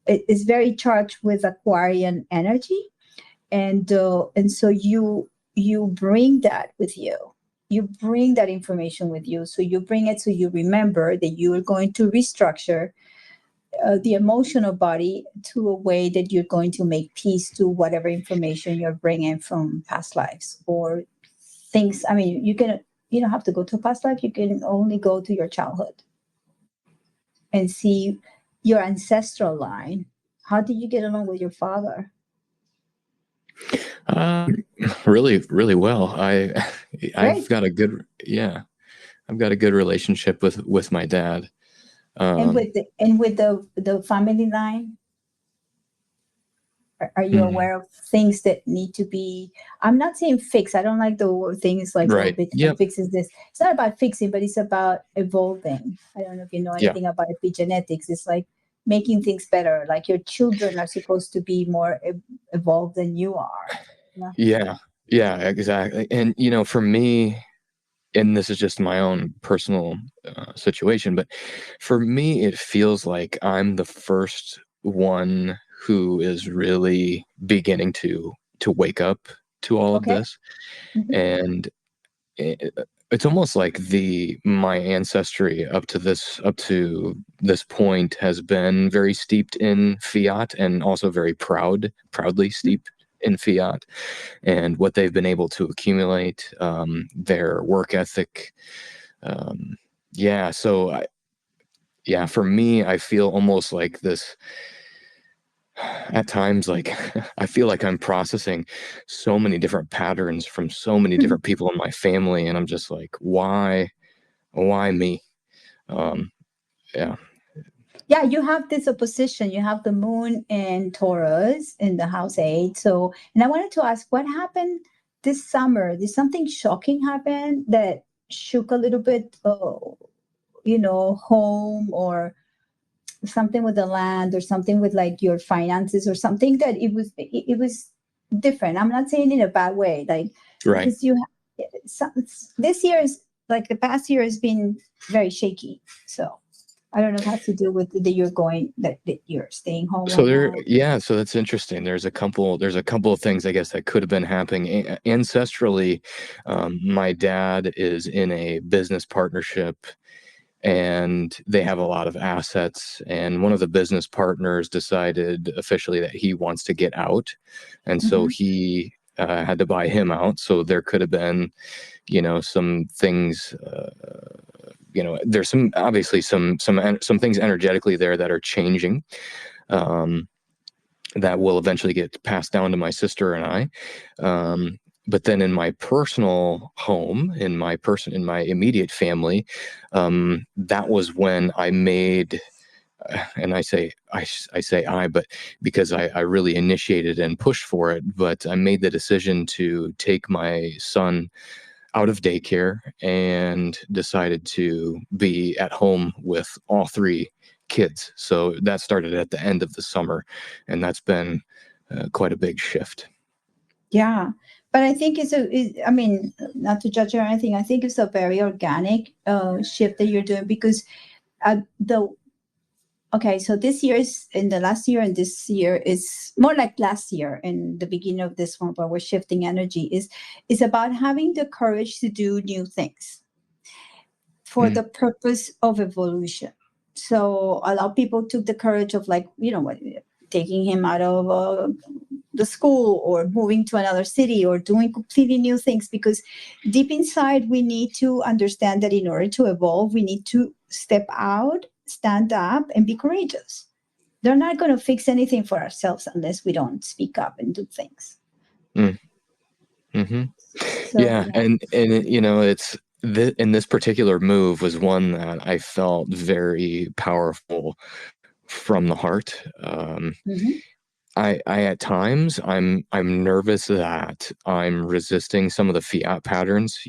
it is very charged with Aquarian energy, and so you bring that with you. You bring that information with you. So you bring it so you remember that you are going to restructure the emotional body to a way that you're going to make peace to whatever information you're bringing from past lives or things. I mean, you don't have to go to a past life. You can only go to your childhood and see your ancestral line. How did you get along with your father? Really, really well. I've got a good relationship with my dad. And with the family line, are you aware of things that need to be? I'm not saying fix. I don't like the word things like right. Fixes this. It's not about fixing, but it's about evolving. I don't know if you know anything about epigenetics. It's like making things better. Like your children are supposed to be more evolved than you are. Yeah, exactly. And for me, and this is just my own personal situation, but for me, it feels like I'm the first one who is really beginning to wake up to all of this. And it's almost like my ancestry up to this point has been very steeped in fiat, and also very proudly steeped in fiat, and what they've been able to accumulate, their work ethic. So for me, I feel almost like this at times, like I feel like I'm processing so many different patterns from so many different people in my family, and I'm just like, why me? Yeah, you have this opposition. You have the moon in Taurus in the house 8. So, and I wanted to ask, what happened this summer? Did something shocking happen that shook a little bit, home, or something with the land, or something with like your finances, or something that it was different? I'm not saying in a bad way, like, right. Because this year is like the past year has been very shaky. So I don't know if it has to do with that you're staying home. So so that's interesting. There's a couple of things, I guess, that could have been happening ancestrally. My dad is in a business partnership, and they have a lot of assets, and one of the business partners decided officially that he wants to get out, and so he had to buy him out. So there could have been, some things, there's obviously some things energetically there that are changing, that will eventually get passed down to my sister and I. But then in my personal home, in my immediate family, that was when I made, and I say I, but because I really initiated and pushed for it, but I made the decision to take my son out of daycare and decided to be at home with all 3 kids. So that started at the end of the summer, and that's been quite a big shift. Yeah, but I think I mean, not to judge or anything, I think it's a very organic shift that you're doing, because so this year is in the last year, and this year is more like last year and the beginning of this one, where we're shifting energy is about having the courage to do new things for the purpose of evolution. So a lot of people took the courage of, like, taking him out of the school, or moving to another city, or doing completely new things, because deep inside we need to understand that in order to evolve, we need to step out, stand up, and be courageous. They're not going to fix anything for ourselves unless we don't speak up and do things. And in this particular move was one that I felt very powerful from the heart. Hmm. I at times I'm nervous that I'm resisting some of the fiat patterns,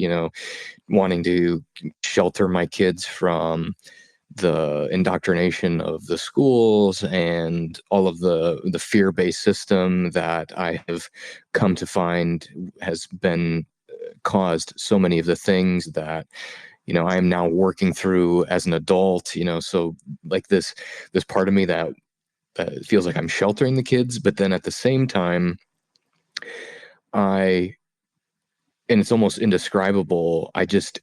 wanting to shelter my kids from the indoctrination of the schools and all of the fear-based system that I have come to find has been caused so many of the things that I am now working through as an adult. So like this part of me that feels like I'm sheltering the kids, but then at the same time, I and it's almost indescribable. I just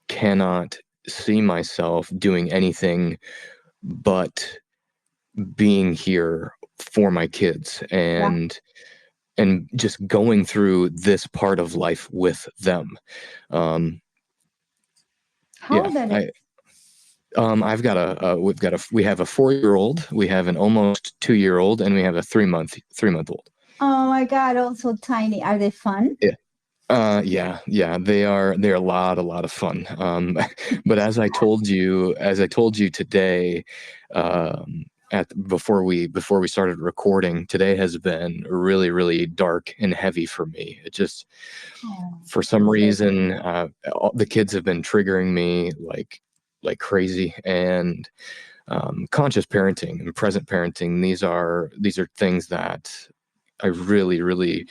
cannot see myself doing anything but being here for my kids Yeah. and just going through this part of life with them. Um, How yeah, old are they? we have a 4-year-old, we have an almost 2-year-old, and we have a 3-month old. Oh my God, also tiny. Are they fun? Yeah. Yeah, they're a lot of fun. But as I told you today, at before we started recording, today has been really, really dark and heavy for me. It just, Oh, for some I'm sorry. reason, the kids have been triggering me like crazy, and conscious parenting and present parenting. These are things that I really, really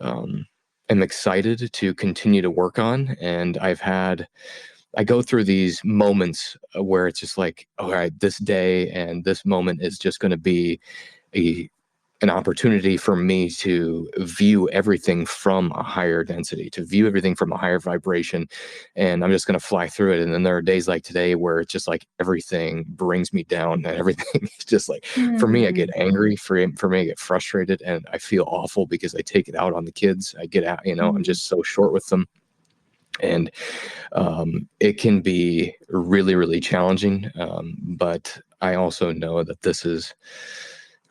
um, am excited to continue to work on. And I go through these moments where it's just like, all right, this day and this moment is just going to be a an opportunity for me to view everything from a higher density, to view everything from a higher vibration. And I'm just going to fly through it. And then there are days like today where it's just like everything brings me down and everything is just like, for me, I get Hmm. angry. For me, I get frustrated and I feel awful because I take it out on the kids. I get out, I'm Hmm. just so short with them. And it can be really, really challenging. But I also know that this is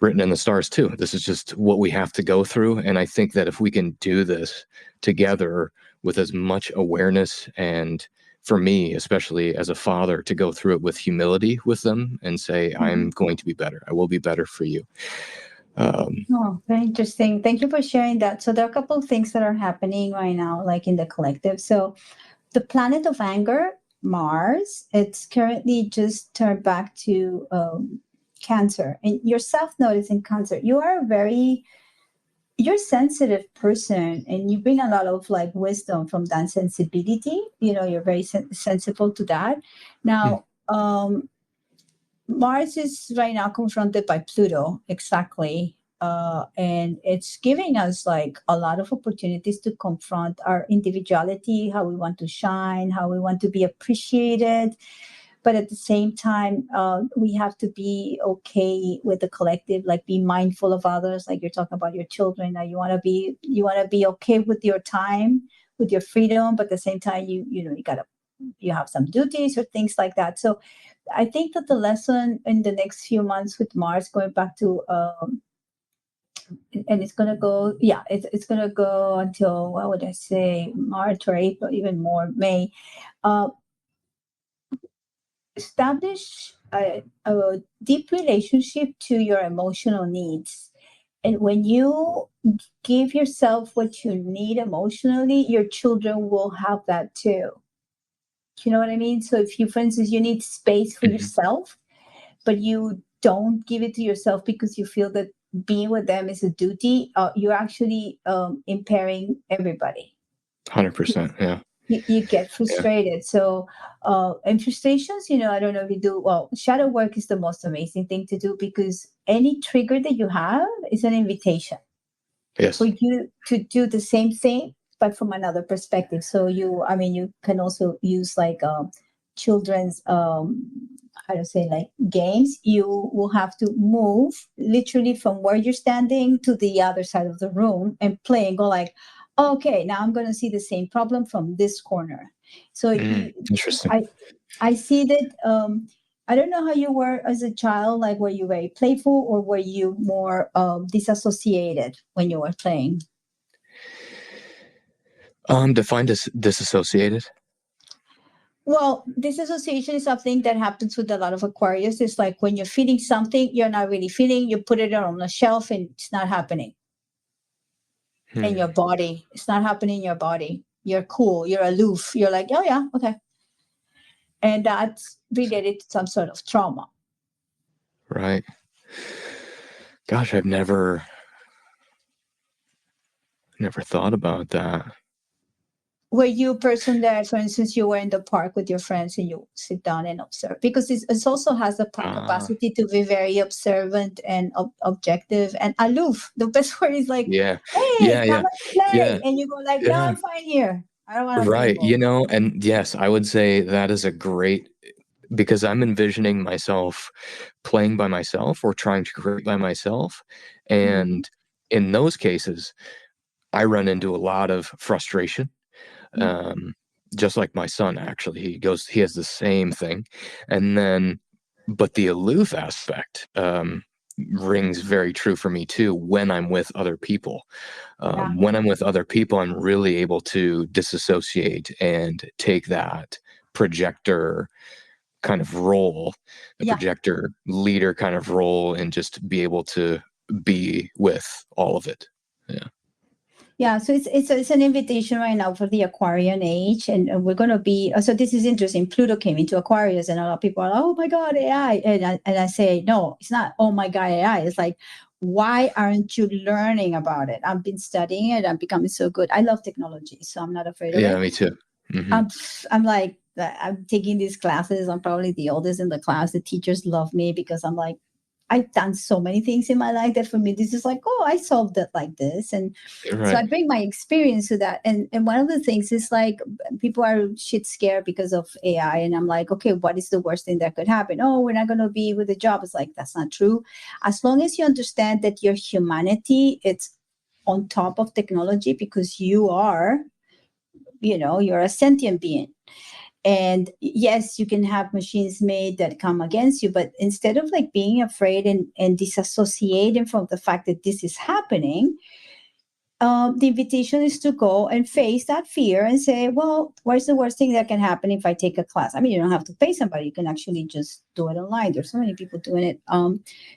written in the stars too. This is just what we have to go through. And I think that if we can do this together with as much awareness, and for me, especially as a father, to go through it with humility with them and say, Hmm. I'm going to be better. I will be better for you. Um, Oh, very interesting. Thank you for sharing that. So there are a couple of things that are happening right now, like in the collective. So the planet of anger, Mars, it's currently just turned back to Cancer. And your self notice in Cancer, you're a sensitive person and you bring a lot of like wisdom from that sensibility. You're very sensible to that. mm, Now, Mars is right now confronted by Pluto, exactly. And it's giving us like a lot of opportunities to confront our individuality, how we want to shine, how we want to be appreciated. But at the same time, we have to be okay with the collective, like be mindful of others. Like you're talking about your children. Now you want to be okay with your time, with your freedom, but at the same time, you have some duties or things like that. So I think that the lesson in the next few months with Mars going back to and it's gonna go, yeah, it's gonna go until, what would I say, March or April, even more May. Uh, Establish a deep relationship to your emotional needs. And when you give yourself what you need emotionally, your children will have that too. You know what I mean? So if you, for instance, you need space for mhm, yourself, but you don't give it to yourself because you feel that being with them is a duty, you're actually impairing everybody. 100%. Yeah. You get Yeah. frustrated. So, and frustrations, I don't know if you do, well, shadow work is the most amazing thing to do because any trigger that you have is an invitation for Yes. you to do the same thing but from another perspective. So you can also use like children's how to say, like games. You will have to move literally from where you're standing to the other side of the room and play and go like, okay, now I'm going to see the same problem from this corner. So Interesting. I see that. I don't know how you were as a child. Like, were you very playful, or were you more disassociated when you were playing? Defined as disassociated. Well, disassociation is something that happens with a lot of Aquarius. It's like when you're feeling something, you're not really feeling, you put it on a shelf and it's not happening in your body. It's not happening in your body. You're cool, you're aloof. You're like, oh, yeah, okay. And that's related to some sort of trauma. Right. Gosh, I've never thought about that. Were you a person that, for instance, you were in the park with your friends and you sit down and observe? Because it also has the capacity to be very observant and objective and aloof. The best word is like, Yeah. hey, Yeah. come Yeah. and play. Yeah. And you go like, no, Yeah. I'm fine here. I don't want to be Right. involved. And yes, I would say that is a great, because I'm envisioning myself playing by myself or trying to create by myself. Mm-hmm. And in those cases, I run into a lot of frustration. Um, just like my son, actually, he has the same thing. And then, but the aloof aspect rings very true for me too when I'm with other people. Yeah. When I'm with other people, I'm really able to disassociate and take that projector kind of role, the Yeah. projector leader kind of role, and just be able to be with all of it. Yeah. Yeah, so it's an invitation right now for the Aquarian age, and we're going to be. So this is interesting. Pluto came into Aquarius, and a lot of people are like, "Oh my God, AI!" And I say, no, it's not. Oh my God, AI. It's like, why aren't you learning about it? I've been studying it. I'm becoming so good. I love technology, so I'm not afraid of Yeah, it. me too. Mm-hmm. I'm like, I'm taking these classes. I'm probably the oldest in the class. The teachers love me because I'm like, I've done so many things in my life that for me, this is like, oh, I solved it like this. And so Right. I bring my experience to that. And one of the things is like, people are shit scared because of AI. And I'm like, okay, what is the worst thing that could happen? Oh, we're not going to be with a job. It's like, that's not true. As long as you understand that your humanity, it's on top of technology because you're a sentient being. And yes, you can have machines made that come against you, but instead of like being afraid and disassociating from the fact that this is happening, the invitation is to go and face that fear and say, well, what's the worst thing that can happen if I take a class? I mean, you don't have to pay somebody. You can actually just do it online. There's so many people doing it.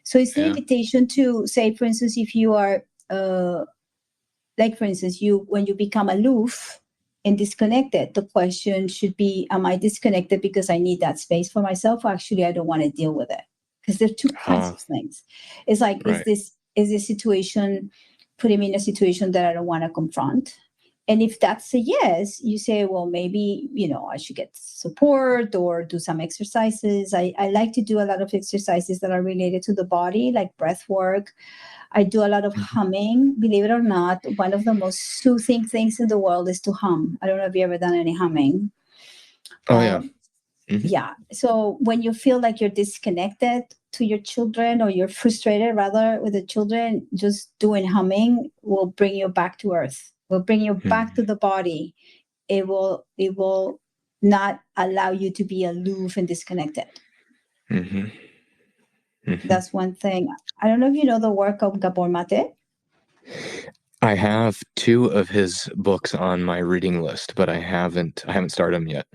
So it's the invitation to say, for instance, if you are, like, for instance, when you become aloof and disconnected, the question should be, am I disconnected because I need that space for myself, or actually I don't want to deal with it? Because there are two kinds of things. It's like, Right. is this situation putting me in a situation that I don't want to confront? And if that's a yes, you say, well, maybe, I should get support or do some exercises. I like to do a lot of exercises that are related to the body, like breath work. I do a lot of humming. Believe it or not, one of the most soothing things in the world is to hum. I don't know if you ever done any humming. Oh, yeah. Yeah. So when you feel like you're disconnected to your children, or you're frustrated rather with the children, just doing humming will bring you back to earth, will bring you back to the body. It will not allow you to be aloof and disconnected. That's one thing. I don't know if you know the work of Gabor Mate. I have 2 of his books on my reading list, but I haven't started them yet.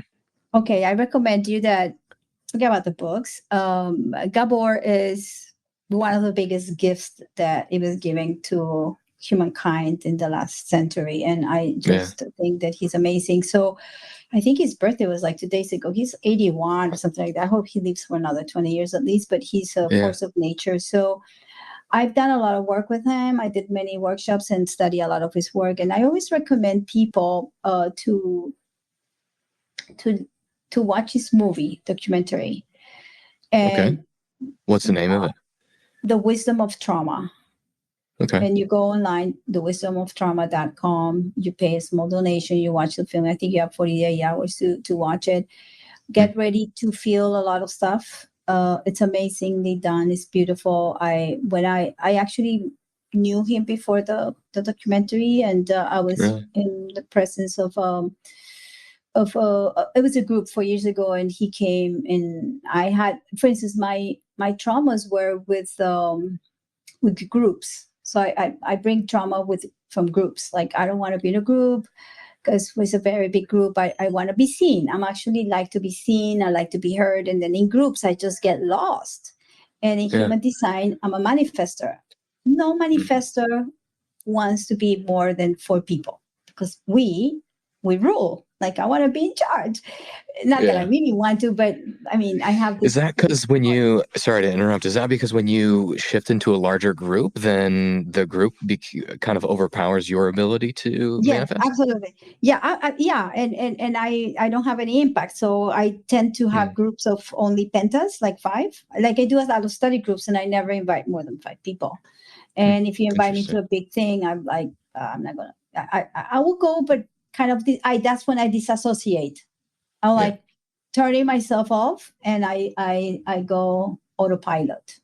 Okay, I recommend you that. Forget about the books. Gabor is one of the biggest gifts that he was giving to humankind in the last century, and I just think that he's amazing. So I think his birthday was like 2 days ago. He's 81 or something like that. I hope he lives for another 20 years at least, but he's a force of nature. So I've done a lot of work with him. I did many workshops and study a lot of his work. And I always recommend people to watch his movie documentary. And what's the name of it? The Wisdom of Trauma. Okay. And you go online, thewisdomoftrauma.com. You pay a small donation. You watch the film. I think you have 48 hours to watch it. Get ready to feel a lot of stuff. It's amazingly done. It's beautiful. I actually knew him before the documentary, and I was in the presence of it was a group 4 years ago, and he came, and I had, for instance, my traumas were with groups. So I bring trauma from groups. Like, I don't want to be in a group. because with a very big group, I want to be seen. I'm actually like to be seen. I like to be heard. And then in groups, I just get lost. And in human design, I'm a manifester. No manifester wants to be more than 4 people because we rule. Like I want to be in charge. Not that I really want to, but I mean, I have this. Is that because when you, sorry to interrupt, is that because when you shift into a larger group, then the group kind of overpowers your ability to Yes, manifest? absolutely. Yeah, yeah, and I don't have any impact, so I tend to have groups of only pentas, like 5. Like I do a lot of study groups, and I never invite more than 5 people. And if you invite me to a big thing, I'm like, I'm not gonna. I will go, but kind of that's when I disassociate. I'm like turning myself off, and I go autopilot.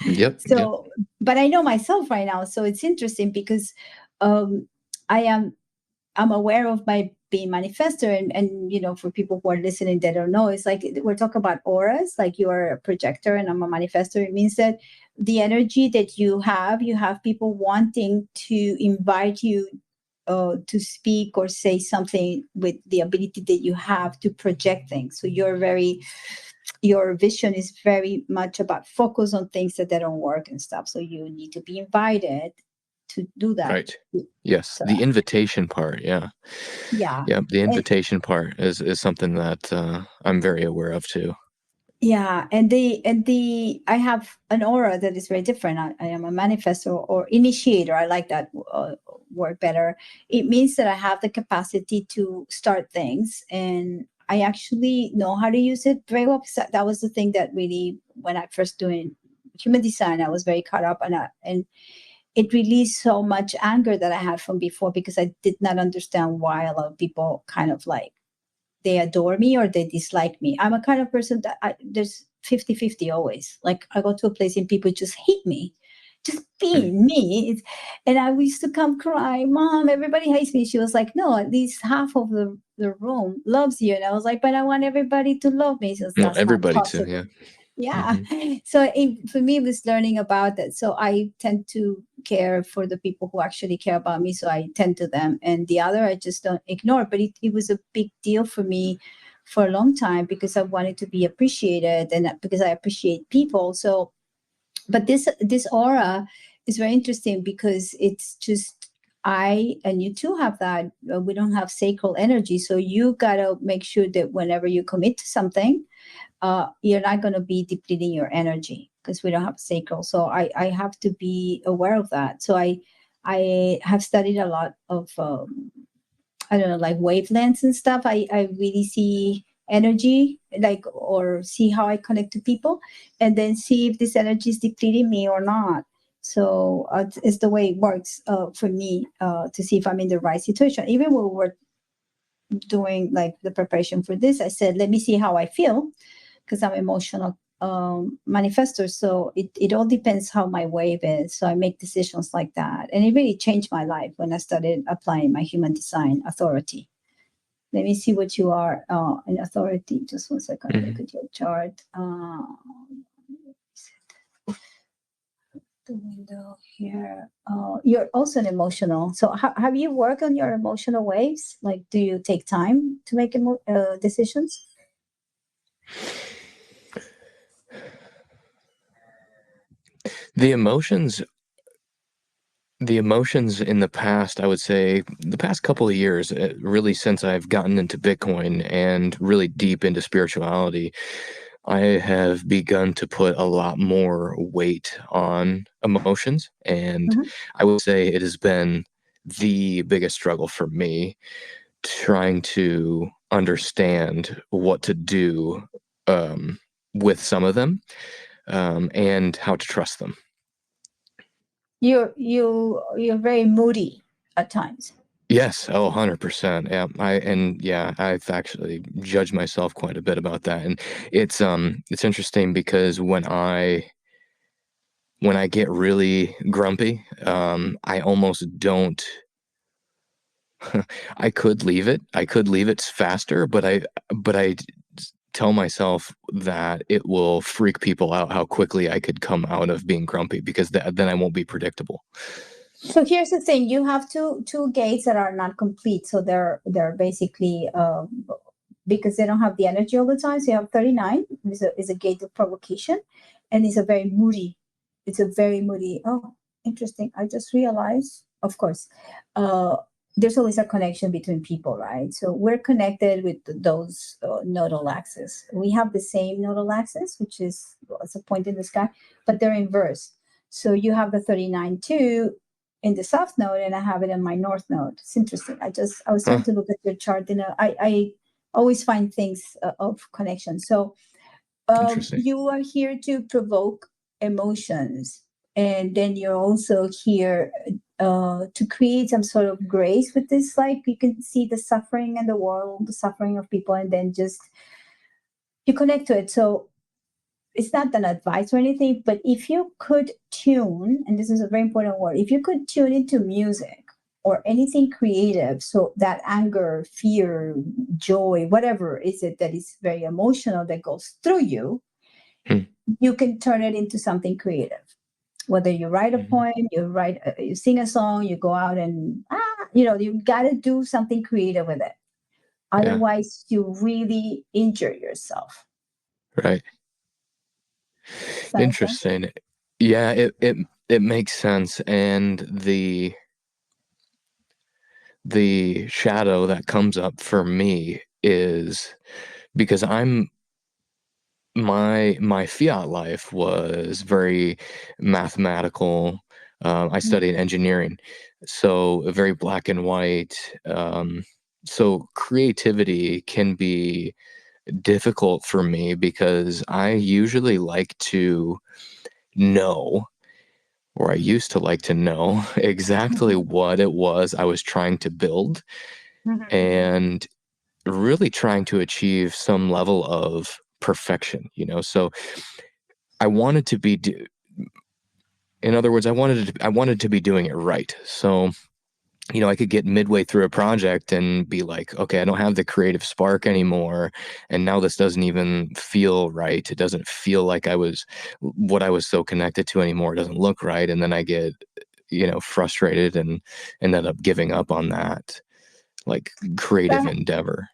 Yep. So, but I know myself right now, so it's interesting because I'm aware of my being manifestor, and for people who are listening that don't know, it's like we're talking about auras. Like you are a projector and I'm a manifestor. It means that the energy that you have people wanting to invite you to speak or say something with the ability that you have to project things. So your vision is very much about focus on things that they don't work and stuff. So you need to be invited to do that. Right. Yes. So, The invitation part. Yeah. yeah. Yeah. The invitation part is something that I'm very aware of too. Yeah. And I have an aura that is very different. I am a manifestor or initiator. I like that word better. It means that I have the capacity to start things, and I actually know how to use it very well. That was the thing that really, when I first doing human design, I was very caught up and it released so much anger that I had from before, because I did not understand why a lot of people kind of like, they adore me or they dislike me. I'm a kind of person that there's 50-50 always. Like I go to a place and people just hate me, just being me. And I used to come crying, Mom, everybody hates me. She was like, no, at least half of the room loves you. And I was like, but I want everybody to love me. So that's not Everybody too. possible. Yeah. Yeah. So for me, it was learning about that. So I tend to care for the people who actually care about me. So I tend to them. And the other, I just don't ignore. But it was a big deal for me for a long time, because I wanted to be appreciated and because I appreciate people. So, but this aura is very interesting because it's just, and you too have that. We don't have sacral energy. So you got to make sure that whenever you commit to something, you're not going to be depleting your energy, because we don't have sacral. So I have to be aware of that. So I have studied a lot of, I don't know, like wavelengths and stuff. I really see energy, like, or see how I connect to people, and then see if this energy is depleting me or not. So it's the way it works for me to see if I'm in the right situation. Even when we're doing like the preparation for this, I said, let me see how I feel, because I'm emotional manifestor. So it all depends how my wave is. So I make decisions like that. And it really changed my life when I started applying my human design authority. Let me see what you are in authority. Just 1 second. Look at your chart. The window here. You're also an emotional. So have you worked on your emotional waves? Like, do you take time to make decisions? The emotions in the past, I would say the past couple of years, really since I've gotten into Bitcoin and really deep into spirituality, I have begun to put a lot more weight on emotions. And I would say it has been the biggest struggle for me, trying to understand what to do with some of them, and how to trust them. You're very moody at times. Yes, 100%. Yeah, I've actually judged myself quite a bit about that. And it's interesting because when I get really grumpy, I almost don't I could leave it. I could leave it faster, but I tell myself that it will freak people out how quickly I could come out of being grumpy, because then I won't be predictable. So here's the thing: you have two gates that are not complete. So they're basically because they don't have the energy all the time. So you have 39 is a gate of provocation, and it's a very moody. It's a very moody. Oh, interesting. I just realized. Of course, uh, there's always a connection between people, right? So we're connected with those nodal axes. We have the same nodal axis, which is well, it's a point in the sky, but they're inverse. So you have the 39 too in the south node, and I have it in my north node. It's interesting. I was trying Huh, to look at your chart, and I always find things of connection. So interesting. you are here to provoke emotions, and then you're also here to create some sort of grace with this. Like you can see the suffering in the world, the suffering of people, and then just you connect to it. So it's not an advice or anything, but if you could tune, and this is a very important word, if you could tune into music or anything creative, so that anger, fear, joy, whatever is it that is very emotional that goes through you, Hmm. you can turn it into something creative. Whether you write a Mhm. poem, you sing a song, you go out and you got to do something creative with it. Yeah, Otherwise, you really injure yourself. right. Does that make sense? Interesting. Yeah, it makes sense. And the shadow that comes up for me is because my fiat life was very mathematical. I studied engineering, so very black and white. So creativity can be difficult for me because I usually like to know, or I used to like to know exactly Mhm. what it was I was trying to build Mhm. and really trying to achieve some level of perfection, you know? So I wanted to be, in other words, I wanted to be doing it right. So, you know, I could get midway through a project and be like, okay, I don't have the creative spark anymore. And now this doesn't even feel right. It doesn't feel like what I was so connected to anymore. It doesn't look right. And then I get, you know, frustrated and end up giving up on that like creative That endeavor.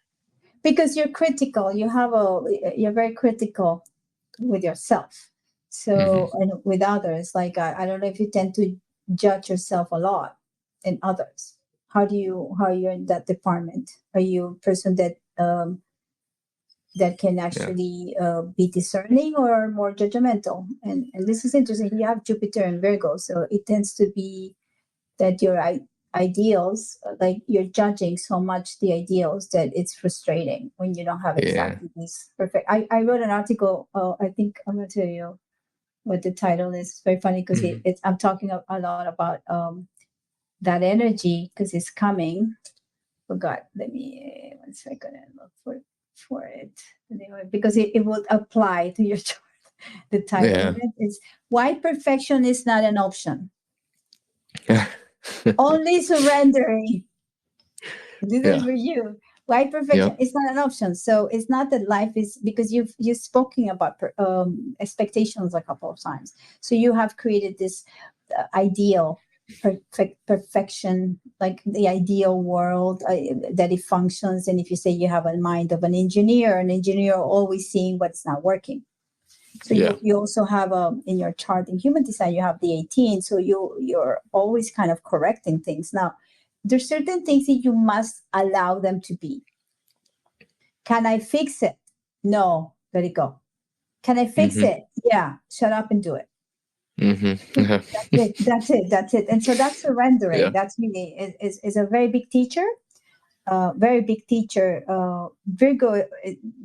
because you're critical, you're very critical with yourself, Hmm. so and with others. Like I don't know if you tend to judge yourself a lot in others. How are you in that department? Are you a person that can Yeah. actually be discerning or more judgmental? And this is interesting. You have Jupiter in Virgo, so it tends to be that your ideals, like you're judging so much the ideals that it's frustrating when you don't have Yeah. exactly this perfect. I wrote an article. I think I'm going to tell you what the title is. It's very funny because Hmm. it's I'm talking a lot about that energy because it's coming. Forgot. Let me 1 second and look for it. Anyway, because it would apply to your chart. The title of Yeah. it is "Why Perfection is Not an Option." Only surrendering. This is Yeah. for you. Why perfection Yep. is not an option. So it's not that life is because you've spoken about expectations a couple of times. So you have created this ideal perfection, like the ideal world that it functions. And if you say you have a mind of an engineer always seeing what's not working. So Yeah. you also have in your chart in human design you have the 18. So you're always kind of correcting things. Now there's certain things that you must allow them to be. Can I fix it? No, let it go. Can I fix Hmm. it? Yeah, shut up and do it. Hmm. That's it. That's it. That's it. And so that's surrendering. Yeah. That's really is a very big teacher. Very big teacher. Virgo,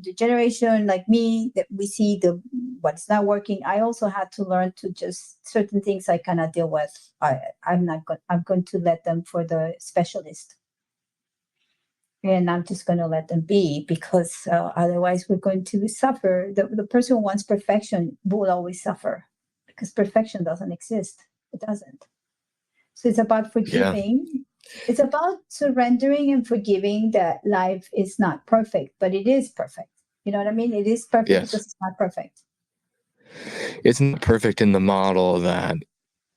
the generation like me that we see the what's not working. I also had to learn to just certain things I cannot deal with. I'm not going. I'm going to let them for the specialist, and I'm just going to let them be because otherwise we're going to suffer. The person who wants perfection will always suffer because perfection doesn't exist. It doesn't. So it's about Yeah. forgiving. It's about surrendering and forgiving that life is not perfect, but it is perfect. You know what I mean? It is perfect because Yes. it's not perfect. It's not perfect in the model that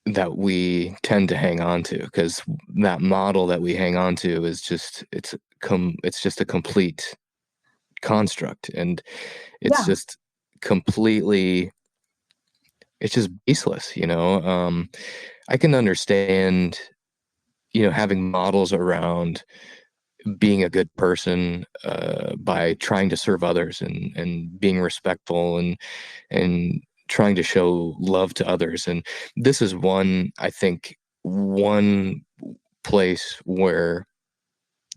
that we tend to hang on to, because that model that we hang on to is just it's just a complete construct, and it's Yeah. just completely, it's just baseless, I can understand, having models around being a good person, by trying to serve others, and being respectful, and trying to show love to others. And this is I think, one place where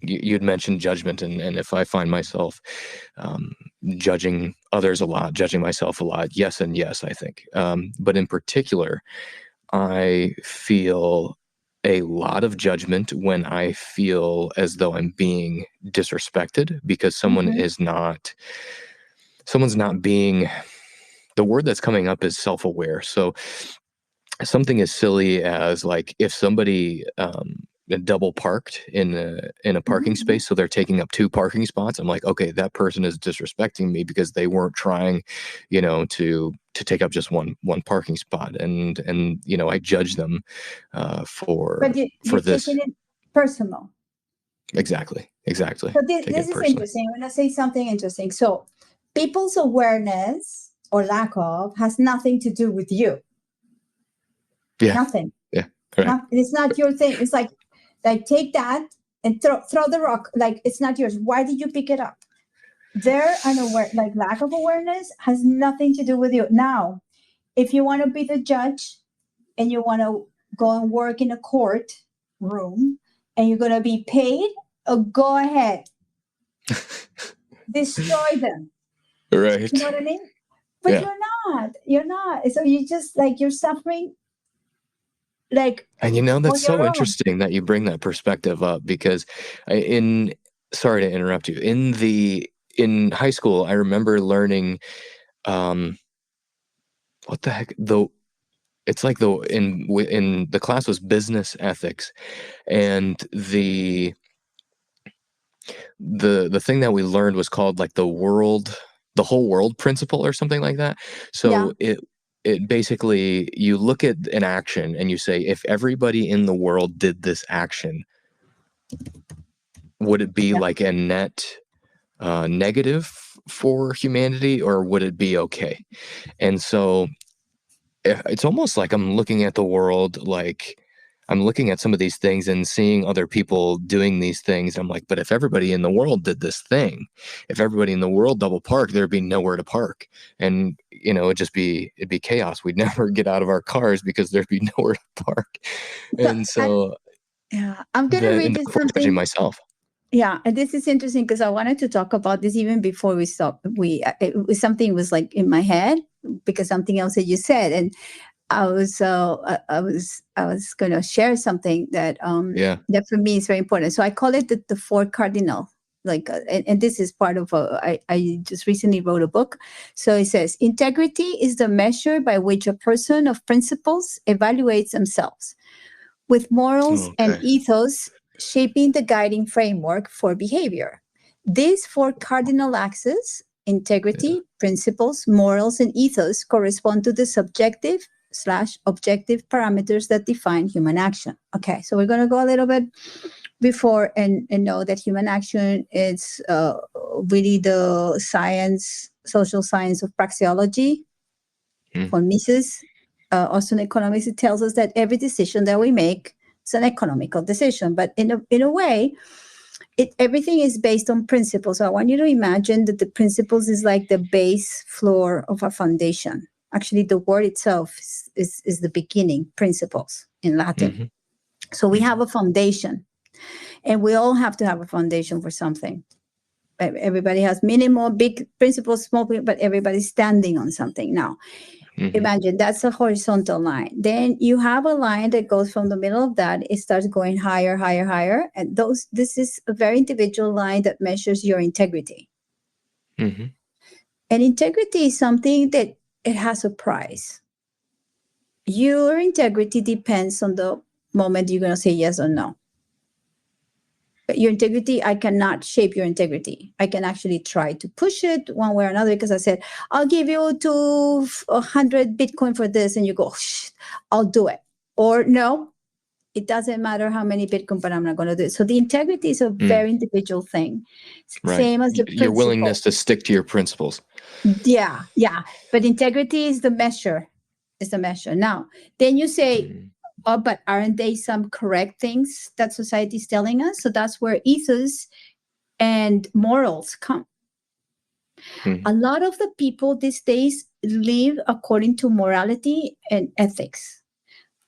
you'd mentioned judgment, and if I find myself um, judging others a lot, judging myself a lot, yes and yes, I think. But in particular, I feel a lot of judgment when I feel as though I'm being disrespected because Hmm. someone's not being, the word that's coming up is self-aware. So something as silly as, like, if somebody double parked in a parking Hmm. space, so they're taking up two parking spots, I'm like, okay, that person is disrespecting me because they weren't trying, to take up just one parking spot, and I judge them But for you're this. taking it personal. Exactly, So take this it is personally. interesting. I'm going to say something interesting. So people's awareness or lack of has nothing to do with you. Yeah, Nothing. yeah, correct. It's not your thing. It's like take that and throw the rock. Like it's not yours. Why did you pick it up? Their unaware, like lack of awareness, has nothing to do with you. Now, if you want to be the judge and you want to go and work in a court room and you're going to be paid, go ahead, destroy them. You know Right. what I mean? But Yeah. you're not. You're not. So you just like you're suffering like And on that's your so own. interesting that you bring that perspective up, because in sorry to interrupt you. In high school, I remember learning, um what the heck, it's like in the class was business ethics, and the thing that we learned was called, like, the whole world principle or something like that. Yeah. So it basically, you look at an action and you say, if everybody in the world did this action, would it be Yeah. like a net negative for humanity, or would it be okay? And so it's almost like I'm looking at the world, like, I'm looking at some of these things and seeing other people doing these things. I'm like, but if everybody in the world did this thing, if everybody in the world double parked, there'd be nowhere to park. And, it'd be chaos. We'd never get out of our cars because there'd be nowhere to park. So And so yeah, I'm gonna that, read and you of course, judging something. myself. Yeah, and this is interesting because I wanted to talk about this even before we stopped. It was something was like in my head because something else that you said, and I was going to share something Yeah. that for me is very important. So I call it the four cardinal. Like, and this is part of I just recently wrote a book. So it says integrity is the measure by which a person of principles evaluates themselves, with morals and Okay. ethos shaping the guiding framework for behavior. These four cardinal axes, Yeah. integrity, principles, morals, and ethos, correspond to the subjective slash objective parameters that define human action. Okay, so we're going to go a little bit before and know that human action is really the science, social science of praxeology, Mm. for Mises, also in economics, it tells us that every decision that we make is an economical decision. But in a way, everything is based on principles. So I want you to imagine that the principles is like the base floor of a foundation. Actually, the word itself is the beginning, principles in Latin. Hmm. So we Hmm. have a foundation, and we all have to have a foundation for something. Everybody has minimal, big principles, small, but everybody's standing on something. Now, Hmm. imagine that's a horizontal line. Then you have a line that goes from the middle of that. It starts going higher, higher, higher. And this is a very individual line that measures your integrity. Hmm. And integrity is something that it has a price. Your integrity depends on the moment you're going to say yes or no. But your integrity, I cannot shape your integrity. I can actually try to push it one way or another because I said, I'll give you 100 Bitcoin for this. And you go, Shh, I'll do it. or no, it doesn't matter how many Bitcoin, but I'm not going to do it. So the integrity is a very individual thing. Right. Same as the Your willingness principle. to stick to your principles. Yeah, yeah. But integrity is the measure. Is the measure. Now, then you say, oh, but aren't they some correct things that society is telling us? So that's where ethos and morals come. A lot of the people these days live according to morality and ethics,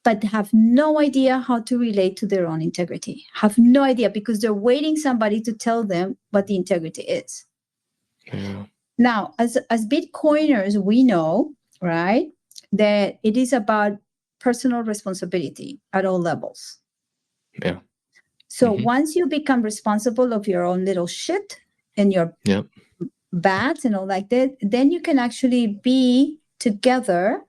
but have no idea how to relate to their own integrity. Have no idea because they're waiting somebody to tell them what the integrity is. Yeah. Now, as Bitcoiners, we know, right, that it is about personal responsibility at all levels. Yeah. So once you become responsible of your own little shit and your bats and all like that, then you can actually be together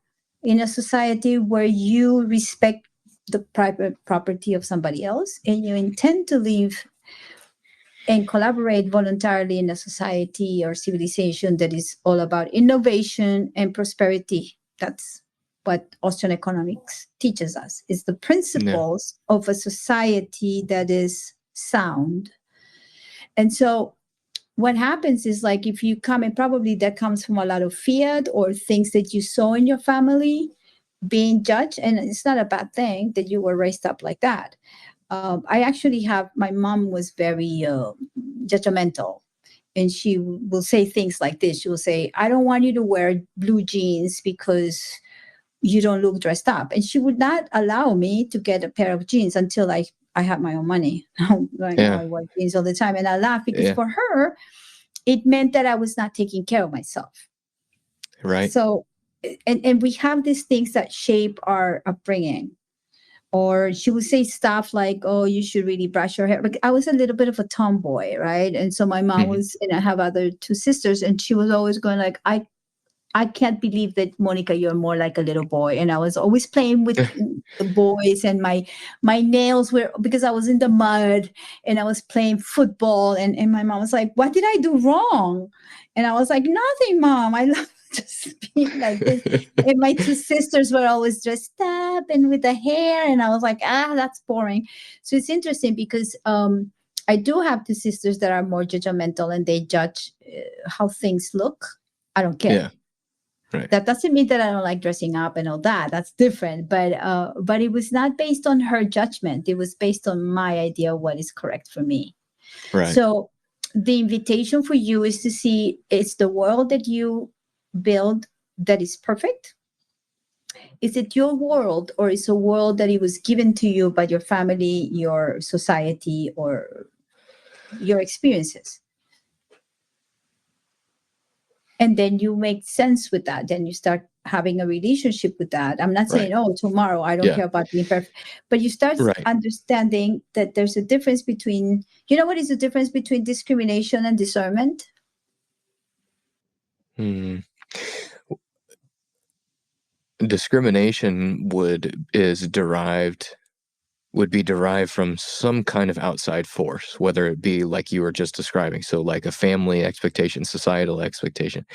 in a society where you respect the private property of somebody else and you intend to live and collaborate voluntarily in a society or civilization that is all about innovation and prosperity. That's what Austrian economics teaches us, is the principles of a society that is sound. And so what happens is, like, if you come, and probably that comes from a lot of fiat or things that you saw in your family being judged, and it's not a bad thing that you were raised up like that. I actually have, my mom was very judgmental, and she will say things like this. She will say, I don't want you to wear blue jeans because you don't look dressed up. And she would not allow me to get a pair of jeans until I had my own money. I wore jeans all the time. And I laugh because for her, it meant that I was not taking care of myself. Right. So, and we have these things that shape our upbringing. Or she would say stuff like, oh, you should really brush your hair. Like, I was a little bit of a tomboy, right? And so my mom was, and I have other two sisters, and she was always going like, I can't believe that, Monika, you're more like a little boy. And I was always playing with the boys, and my nails were, because I was in the mud and I was playing football. And my mom was like, what did I do wrong? And I was like, nothing, Mom. I love just being like this. And my two sisters were always dressed up and with the hair. And I was like, that's boring. So it's interesting because I do have two sisters that are more judgmental, and they judge how things look. I don't care. Yeah. Right. That doesn't mean that I don't like dressing up and all that. That's different. But it was not based on her judgment. It was based on my idea of what is correct for me. Right. So the invitation for you is to see, it's the world that you build that is perfect. Is it your world, or is a world that it was given to you by your family, your society, or your experiences? And then you make sense with that. Then you start having a relationship with that. I'm not saying, oh, tomorrow I don't care about being perfect. But you start understanding that there's a difference between, what is the difference between discrimination and discernment? Discrimination would be derived from some kind of outside force, whether it be like you were just describing. So like a family expectation, societal expectation,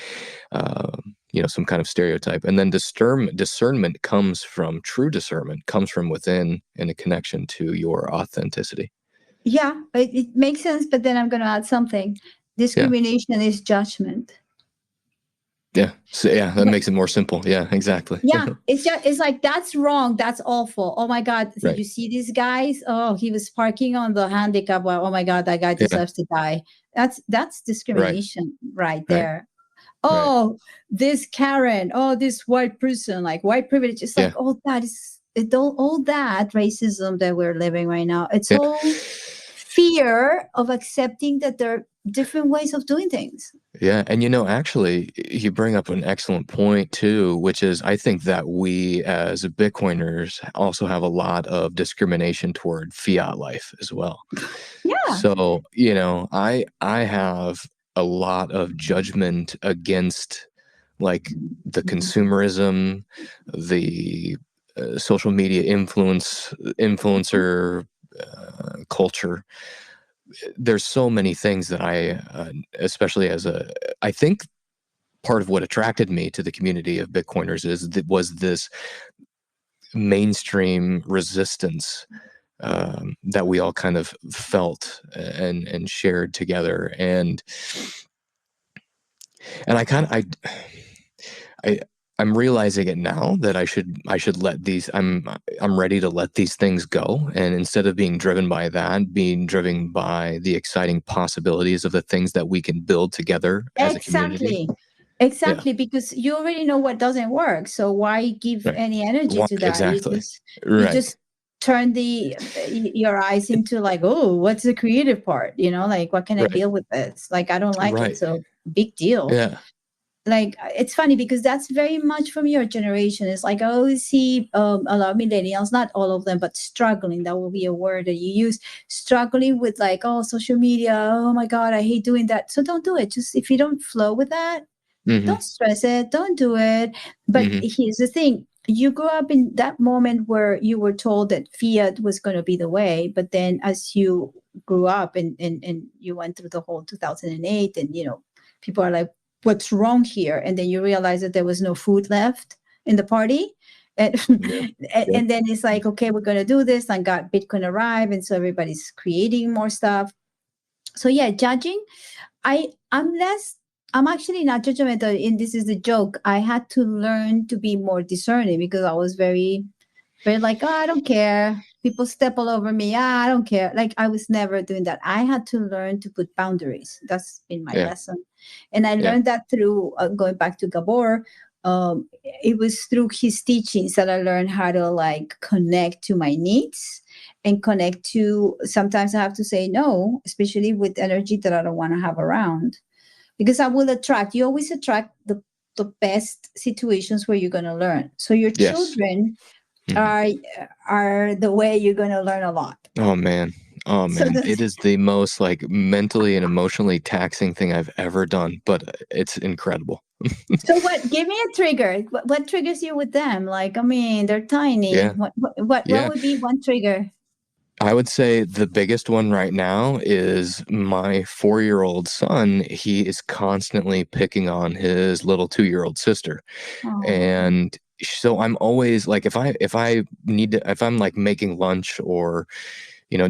some kind of stereotype. And then discernment comes from, true discernment comes from within, in a connection to your authenticity. Yeah, it makes sense. But then I'm going to add something. Discrimination is judgment. Yeah. So that makes it more simple. Yeah, exactly. Yeah. It's like, that's wrong. That's awful. Oh my God. Did you see these guys? Oh, he was parking on the handicap. Well, oh my God, that guy deserves to die. That's discrimination right there. Oh, this Karen. Oh, this white person, like white privilege. It's like, all that racism that we're living right now. It's all fear of accepting that there are different ways of doing things. Yeah. And, actually, you bring up an excellent point, too, which is, I think that we as Bitcoiners also have a lot of discrimination toward fiat life as well. Yeah. So, I have a lot of judgment against, like, the consumerism, the social media influencer culture. There's so many things that I, especially I think part of what attracted me to the community of Bitcoiners was this mainstream resistance that we all kind of felt and shared together. And I I'm realizing it now that I should let these, I'm ready to let these things go, and instead of being driven by that, being driven by the exciting possibilities of the things that we can build together as a community. Exactly. Yeah, Exactly, because you already know what doesn't work. So why give right. any energy to that? Exactly. You Right. just turn your eyes into like, oh, what's the creative part? Like what can I Right. build with this? Like I don't like it. Right. So big deal. Yeah. Like it's funny because that's very much from your generation. It's like I always see a lot of millennials, not all of them, but struggling. That will be a word that you use. Struggling with like, oh, social media. Oh my God, I hate doing that. So don't do it. Just if you don't flow with that, Mm-hmm. don't stress it. Don't do it. But Mm-hmm. here's the thing. You grew up in that moment where you were told that fiat was going to be the way. But then as you grew up and you went through the whole 2008 and, people are like, what's wrong here? And then you realize that there was no food left in the party. And, Yeah. and Yeah. and then it's like, okay, we're going to do this. And got Bitcoin arrive. And so everybody's creating more stuff. So yeah, judging, I'm actually not judgmental, and this is the joke. I had to learn to be more discerning because I was very, very like, oh, I don't care. People step all over me. Ah, I don't care. Like I was never doing that. I had to learn to put boundaries. That's been my Yeah. lesson. And I Yeah. learned that through going back to Gabor. It was through his teachings that I learned how to like connect to my needs and connect to, sometimes I have to say no, especially with energy that I don't want to have around, because I will attract, you always attract the best situations where you're going to learn. So your Yes. children Mm-hmm. are the way you're going to learn a lot. Oh man. Oh So man. It is the most like mentally and emotionally taxing thing I've ever done, but it's incredible. so what, give me a trigger. What triggers you with them? Like, I mean, they're tiny. Yeah. What Yeah. would be one trigger? I would say the biggest one right now is my 4-year-old son. He is constantly picking on his little 2-year-old sister. Oh. And so I'm always like, if I'm like making lunch or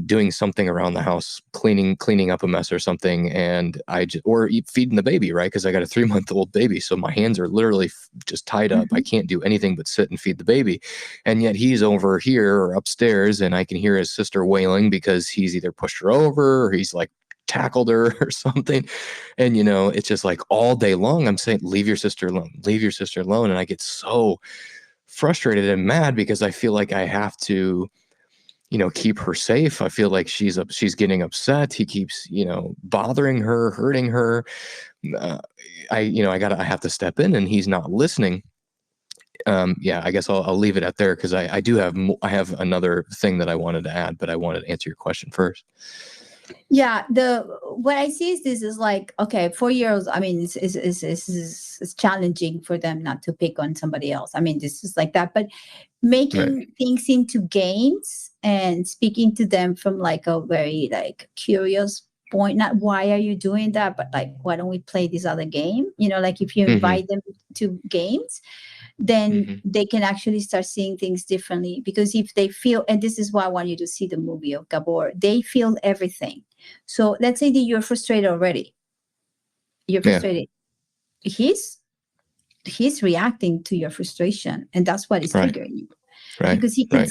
doing something around the house, cleaning up a mess or something, and or feeding the baby, right? Because I got a 3-month-old baby, so my hands are literally just tied up. I Mhm. can't do anything but sit and feed the baby, and yet he's over here or upstairs, and I can hear his sister wailing because he's either pushed her over or he's like tackled her or something. And it's just like all day long I'm saying, leave your sister alone, leave your sister alone. And I get so frustrated and mad because I feel like I have to keep her safe. I feel like she's getting upset. He keeps, bothering her, hurting her. Uh, I have to step in, and he's not listening. Yeah, I guess I'll leave it at there because I have another thing that I wanted to add, but I wanted to answer your question first. Yeah, the what I see is this is like, okay, 4 years. I mean, it's challenging for them not to pick on somebody else. I mean, this is like that, but Right. making things into games and speaking to them from like a very like curious point, not why are you doing that, but like why don't we play this other game? Like if you Mm-hmm. invite them to games, then Mm-hmm. they can actually start seeing things differently. Because if they feel, and this is why I want you to see the movie of Gabor, they feel everything. So let's say that you're frustrated already. You're Yeah. frustrated. He's he's reacting to your frustration, and that's what is Right. triggering you, Right. because Right.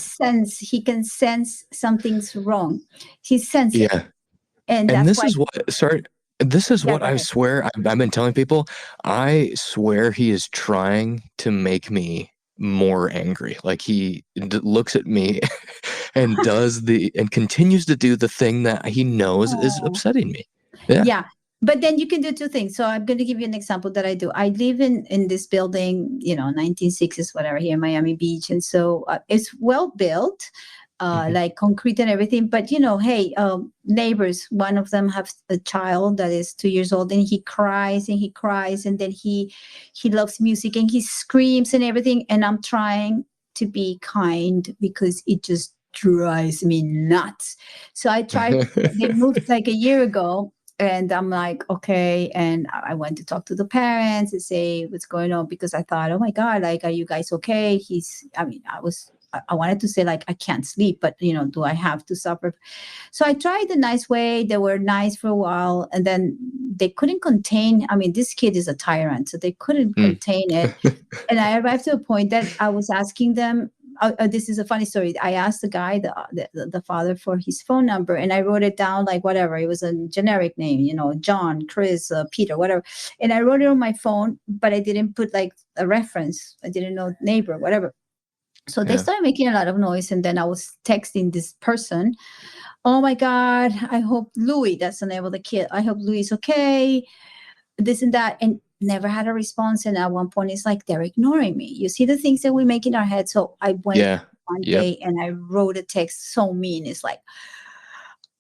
he can sense something's wrong. He sense it, Yeah. and And that's this why. is what, sorry, this is Yeah, what go I ahead. swear I've been telling people. I swear he is trying to make me more angry. Like he looks at me and continues to do the thing that he knows is Oh. upsetting me. Yeah. Yeah. But then you can do two things. So I'm going to give you an example that I do. I live in this building, 1960s, whatever, here in Miami Beach. And so it's well built, Hmm. like concrete and everything. But, hey, neighbors, one of them have a child that is 2 years old, and he cries and he cries. And then he loves music and he screams and everything. And I'm trying to be kind because it just drives me nuts. So I tried, they moved like a year ago, and I'm like, okay. And I went to talk to the parents and say what's going on, because I thought, oh my God, like, are you guys okay? I I wanted to say like, I can't sleep, but do I have to suffer? So I tried the nice way. They were nice for a while, and then they couldn't contain. I mean, this kid is a tyrant, so they couldn't Mm. contain it. And I arrived to a point that I was asking them. This is a funny story. I asked the guy, the father, for his phone number, and I wrote it down like whatever. It was a generic name, John, Chris, Peter, whatever. And I wrote it on my phone, but I didn't put like a reference. I didn't know neighbor, whatever. So they started making a lot of noise, and then I was texting this person. Oh my God, I hope Louis, that's the name of the kid. I hope Louis is okay, this and that. And never had a response. And at one point, it's like, they're ignoring me. You see the things that we make in our head. So I went one day and I wrote a text so mean. It's like,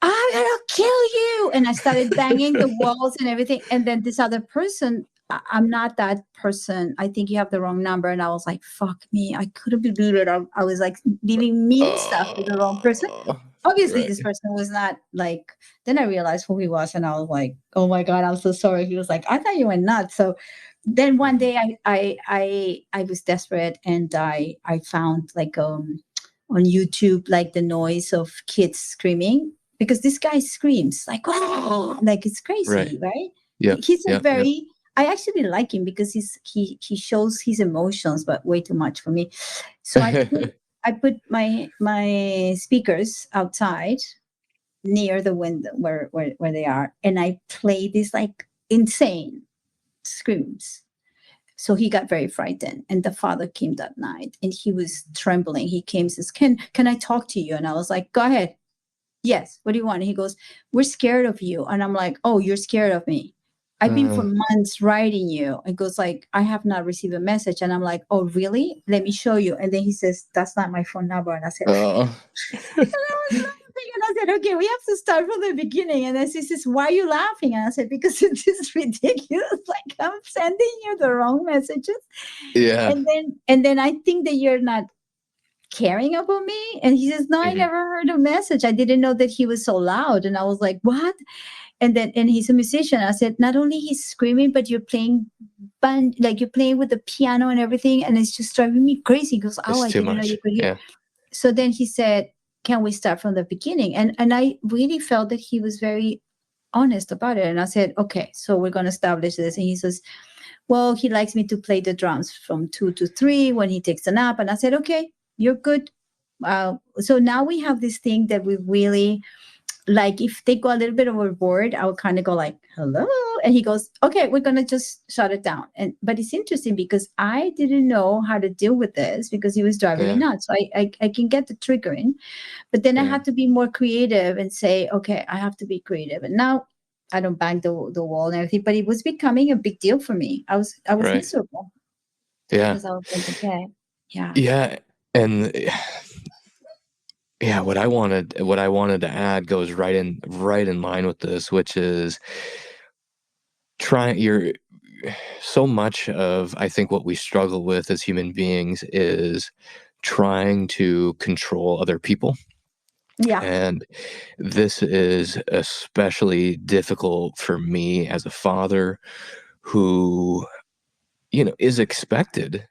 I'm gonna kill you. And I started banging the walls and everything. And then this other person, I'm not that person. I think you have the wrong number. And I was like, fuck me. I couldn't believe it. I was like leaving mean stuff with the wrong person. Obviously, this person was not like, then I realized who he was. And I was like, oh my God, I'm so sorry. He was like, I thought you went nuts. So then one day I was desperate, and I found like on YouTube, like the noise of kids screaming, because this guy screams like, oh, like it's crazy, right? He's a very, I actually like him because he shows his emotions, but way too much for me. So I put my speakers outside near the window where they are, and I play these like insane screams. So he got very frightened, and the father came that night, and he was trembling. He came and says, can I talk to you? And I was like, go ahead. Yes. What do you want? And he goes, we're scared of you. And I'm like, oh, you're scared of me. I've been for months writing you. It goes like, I have not received a message. And I'm like, oh, really? Let me show you. And then he says, that's not my phone number. And I said, and I was laughing. And I said, okay, we have to start from the beginning. And then she says, why are you laughing? And I said, because it is ridiculous. Like, I'm sending you the wrong messages. Yeah. And then I think that you're not caring about me. And he says, no, I never heard a message. I didn't know that he was so loud. And I was like, what? And he's a musician. I said, not only he's screaming, but you're playing like you're playing with the piano and everything, and it's just driving me crazy. He goes, oh, I didn't know you could hear. So then he said, can we start from the beginning? And I really felt that he was very honest about it. And I said, okay, so we're going to establish this. And he says, well, he likes me to play the drums from 2 to 3 when he takes a nap. And I said, okay, you're good. So now we have this thing that we really, like, if they go a little bit overboard, I would kind of go like, hello. And he goes, okay, we're going to just shut it down. But it's interesting because I didn't know how to deal with this because he was driving me nuts. So I can get the triggering, but then I had to be more creative and say, okay, I have to be creative. And now I don't bang the wall and everything, but it was becoming a big deal for me. I was miserable. Yeah. Because I was like, okay. Yeah. Yeah. And yeah, what I wanted to add goes right in line with this, which is so much of, I think, what we struggle with as human beings is trying to control other people. Yeah. And this is especially difficult for me as a father who, is expected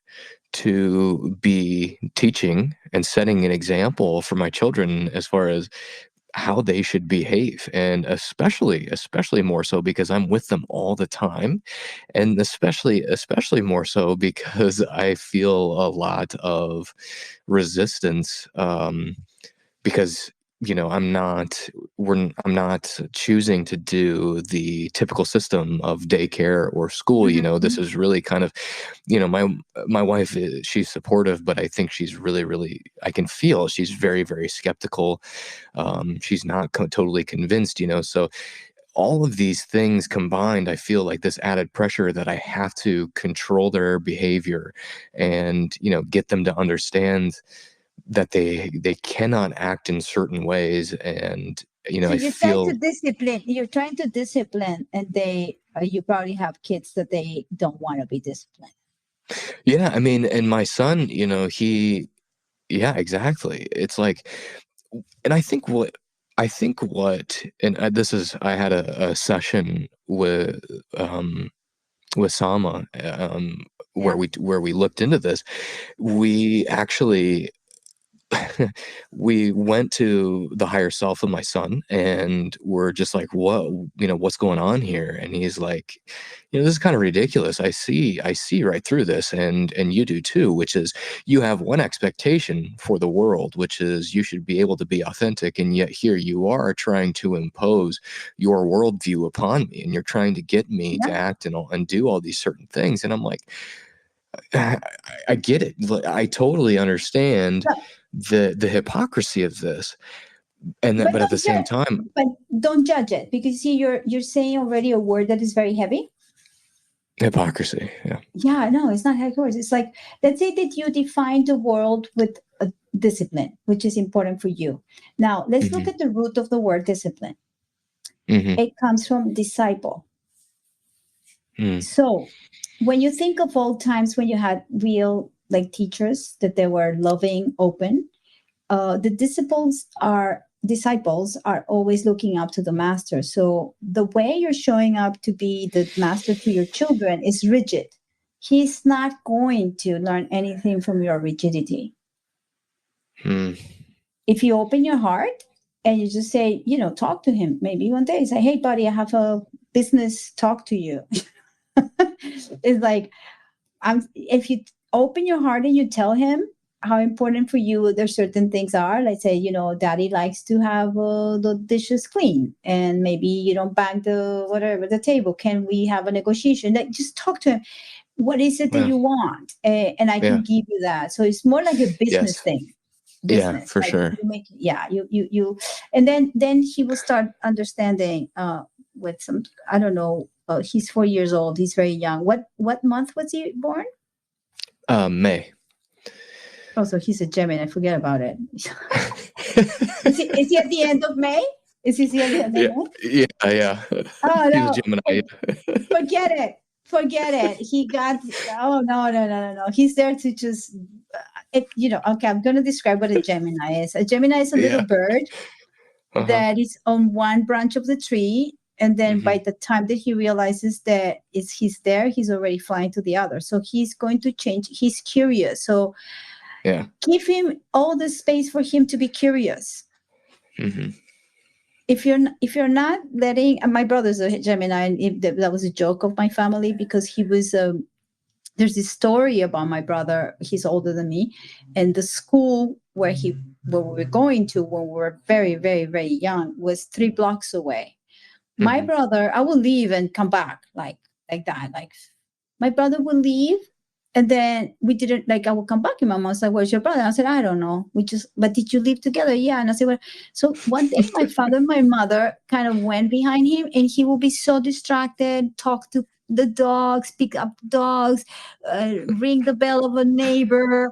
to be teaching and setting an example for my children as far as how they should behave, and especially more so because I'm with them all the time, and especially more so because I feel a lot of resistance, because I'm not choosing to do the typical system of daycare or school. This is really kind of, my wife, she's supportive, but I think she's really, I can feel she's very, very skeptical. She's not totally convinced, so all of these things combined, I feel like this added pressure that I have to control their behavior and, get them to understand that they cannot act in certain ways. And so I feel you're trying to discipline, and you probably have kids that they don't want to be disciplined. Yeah, I mean, and my son, yeah, exactly. It's like, and I think what and I had a session with Sama, where we looked into this. We actually we went to the higher self with my son, and we're just like, whoa, what's going on here? And he's like, this is kind of ridiculous. I see right through this, and you do too, which is you have one expectation for the world, which is you should be able to be authentic, and yet here you are trying to impose your worldview upon me, and you're trying to get me to act and do all these certain things. And I'm like, I get it. I totally understand the hypocrisy of this, but at the same time, but don't judge it, because see, you're saying already a word that is very heavy. Hypocrisy. Yeah, no, it's not hypocrisy. It's like, let's say that you define the world with a discipline, which is important for you. Now let's look at the root of the word discipline. It comes from disciple. So when you think of old times when you had real teachers, that they were loving, open, the disciples are always looking up to the master. So the way you're showing up to be the master to your children is rigid. He's not going to learn anything from your rigidity. If you open your heart and you just say, talk to him, maybe one day say, hey buddy, I have a business talk to you. It's like, if you open your heart and you tell him how important for you there's certain things are, like say, daddy likes to have the dishes clean, and maybe you don't bang the table. Can we have a negotiation? Just talk to him. What is it that you want? And I can give you that. So it's more like a business thing. Business. Yeah, for sure. You and then he will start understanding with some, I don't know, he's 4 years old. He's very young. What month was he born? May. Oh, so he's a Gemini. Forget about it. Is he at the end of May? Is he at the end of May? Yeah. Oh, no. He's a Gemini. Forget it. He got, no. He's there to just, okay, I'm going to describe what a Gemini is. A Gemini is a little bird that is on one branch of the tree. And then by the time that he realizes that he's there, he's already flying to the other. So he's going to change. He's curious. So give him all the space for him to be curious. If you're not letting, my brother's a Gemini, and that was a joke of my family, because he was, there's this story about my brother. He's older than me, and the school where we were going to when we were very, very, very young was 3 blocks away. My brother, I will leave and come back like that. Like my brother will leave, and then we didn't, I will come back, and my mom was like, where's your brother? And I said, I don't know. But did you live together? Yeah. And I said, well, so one day my father and my mother kind of went behind him, and he will be so distracted, talk to the dogs, pick up dogs, ring the bell of a neighbor,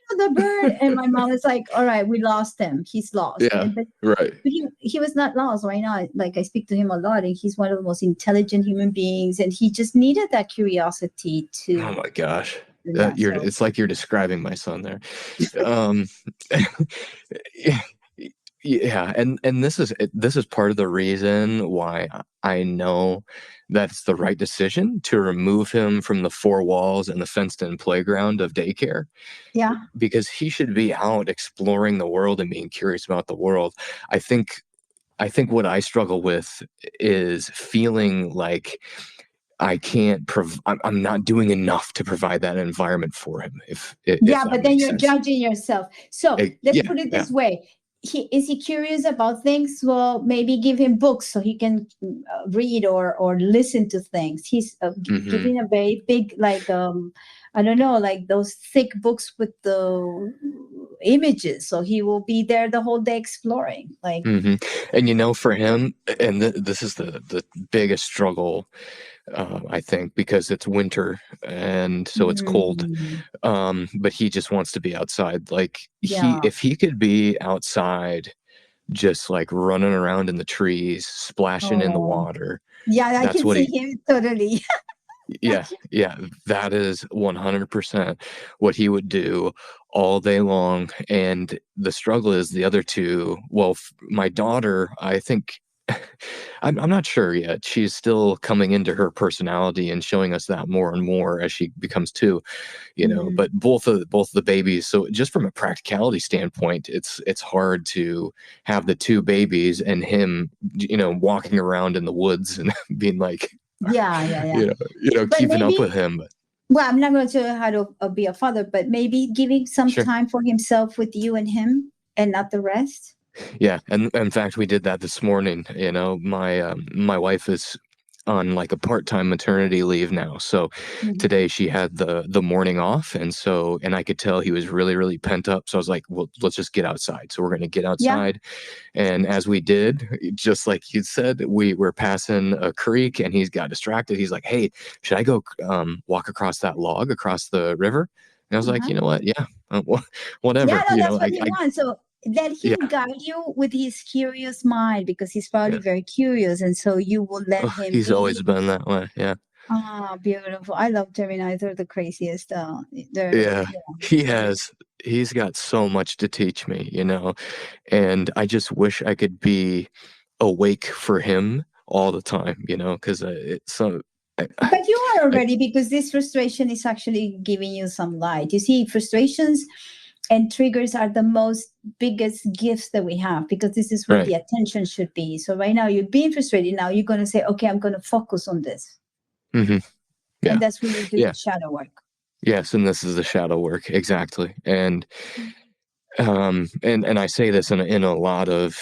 the bird. And my mom is like, all right, we lost him. He's lost. But he was not lost right now. I speak to him a lot, and he's one of the most intelligent human beings, and he just needed that curiosity to. Oh my gosh. It's like you're describing my son there. And this is part of the reason why I know that's the right decision, to remove him from the 4 walls and the fenced-in playground of daycare. Yeah. Because he should be out exploring the world and being curious about the world. I think what I struggle with is feeling like I can't I'm not doing enough to provide that environment for him. But then you're judging yourself. So let's put it this way. Is he curious about things? Well, maybe give him books so he can read or listen to things. He's giving a very big, I don't know, like those thick books with the images. So he will be there the whole day exploring. And for him, and this is the biggest struggle, I think, because it's winter and so it's cold. But he just wants to be outside. If he could be outside, just running around in the trees, splashing in the water. Yeah, I can see him totally. Yeah, that is 100% what he would do all day long. And the struggle is the other two. Well, my daughter, I think I'm not sure yet. She's still coming into her personality and showing us that more and more as she becomes two, Mhm. but both the babies. So just from a practicality standpoint, it's hard to have the two babies and him, walking around in the woods and being like, Yeah, yeah, yeah. But keeping up with maybe, him. But well, I'm not going to tell you how to be a father, but maybe giving some sure. time for himself with you and him and not the rest. Yeah, and in fact, we did that this morning. My wife is on like a part-time maternity leave now, so Mhm. today she had the morning off, and I could tell he was really really pent up. So I was like, well, let's just get outside. So we're gonna get Yeah. outside, and as we did, just like you said, we were passing a creek, and he's got distracted. He's like, hey, should I go walk across that log across the river? And I was like, Uh-huh. you know what? Yeah, Yeah, whatever. no, that's what he I wants. So let him yeah. guide you with his curious mind because he's probably Yeah. very curious. And so you will let Ugh, him he's be. always been that way. Yeah. Ah, beautiful. I love Gemini. They're the craziest. They're, Yeah. yeah, He they're has. He's got so much to teach me, and I just wish I could be awake for him all the time, because it's so. But you are I, already because this frustration is actually giving you some light. You see, frustrations and triggers are the most biggest gifts that we have because this is where the right. attention should be. So right now you're being frustrated. Now you're going to say, okay, I'm going to focus on this. Hmm. And Yeah. that's when you do Yeah. the shadow work. Yes, and this is the shadow work exactly, and I say this in a lot of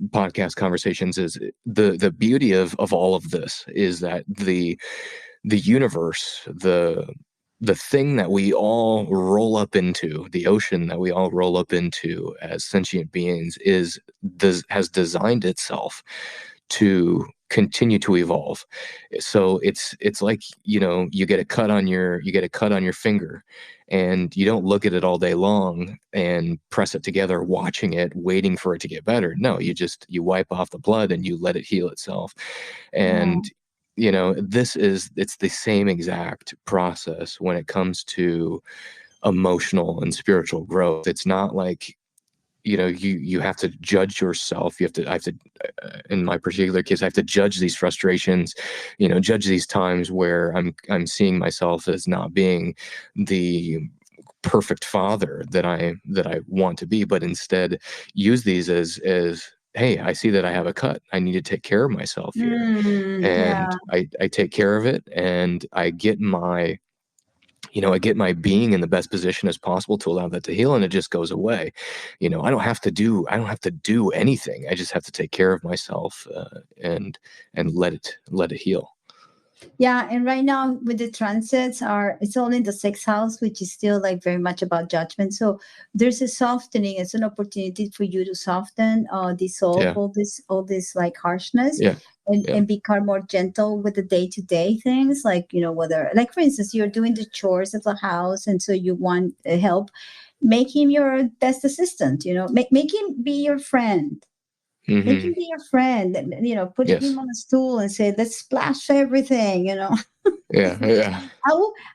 podcast conversations is the beauty of all of this is that the universe, the thing that we all roll up into, the ocean that we all roll up into as sentient beings, has designed itself to continue to evolve. So it's like, you get a cut on your finger, and you don't look at it all day long and press it together watching it waiting for it to get better. No, you wipe off the blood and you let it heal itself. Yeah. And it's the same exact process when it comes to emotional and spiritual growth. It's not like, you have to judge yourself. I have to, in my particular case, I have to judge these frustrations, judge these times where I'm seeing myself as not being the perfect father that I want to be, but instead use these as hey, I see that I have a cut. I need to take care of myself here. And Yeah. I take care of it, and I get my being in the best position as possible to allow that to heal, and it just goes away. I don't have to do anything. I just have to take care of myself, and let it heal. Yeah, and right now with the transits it's all in the sixth house, which is still like very much about judgment. So there's a softening. It's an opportunity for you to soften, dissolve Yeah. all this like harshness, Yeah. and Yeah. and become more gentle with the day-to-day things. Like whether, like for instance, you're doing the chores of the house, and so you want help. Make him your best assistant. Make him be your friend. Make him Hmm. be your friend. Put him Yes. on a stool and say, "Let's splash everything." Yeah. Yeah.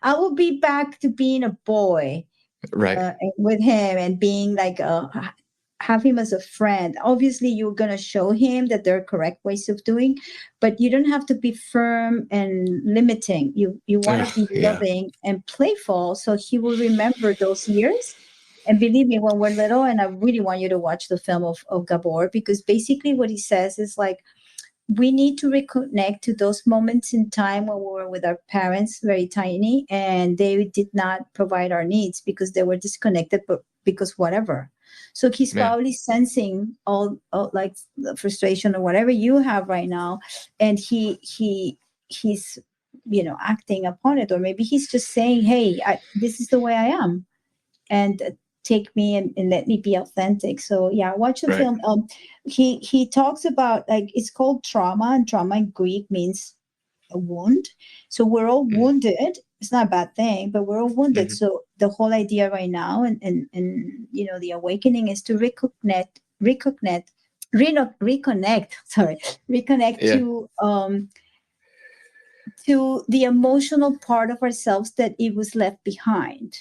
I will be back to being a boy Right. with him and being like have him as a friend. Obviously, you're gonna show him that there are correct ways of doing, but you don't have to be firm and limiting. You want to Ugh, be yeah. loving and playful, so he will remember those years. And believe me, when we're little, and I really want you to watch the film of Gabor, because basically what he says is like, we need to reconnect to those moments in time when we were with our parents, very tiny, and they did not provide our needs because they were disconnected, but because whatever. So he's Yeah. probably sensing all like the frustration or whatever you have right now, and he's acting upon it, or maybe he's just saying, "Hey, this is the way I am." And take me and let me be authentic. So yeah, watch the Right. film. He talks about, like, it's called trauma, and trauma in Greek means a wound. So we're all Mm-hmm. wounded. It's not a bad thing, but we're all wounded. Mm-hmm. So the whole idea right now, and the awakening is to reconnect. Sorry, reconnect Yeah. to the emotional part of ourselves that it was left behind.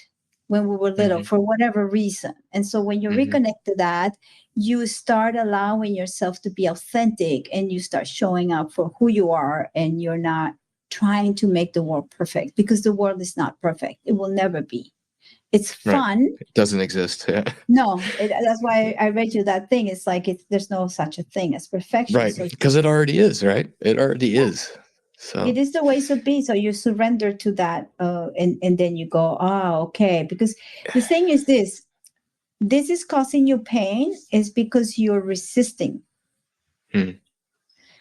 when we were little for whatever reason. And so when you reconnect to that, you start allowing yourself to be authentic, and you start showing up for who you are, and you're not trying to make the world perfect, because the world is not perfect. It will never be. It's fun. Right. It doesn't exist. Yeah. No, that's why I read you that thing. It's like there's no such a thing as perfection. Right. Because it already is, right? It already is. So it is the way to be. So you surrender to that, and then you go, okay. Because the thing is this is causing you pain is because you're resisting.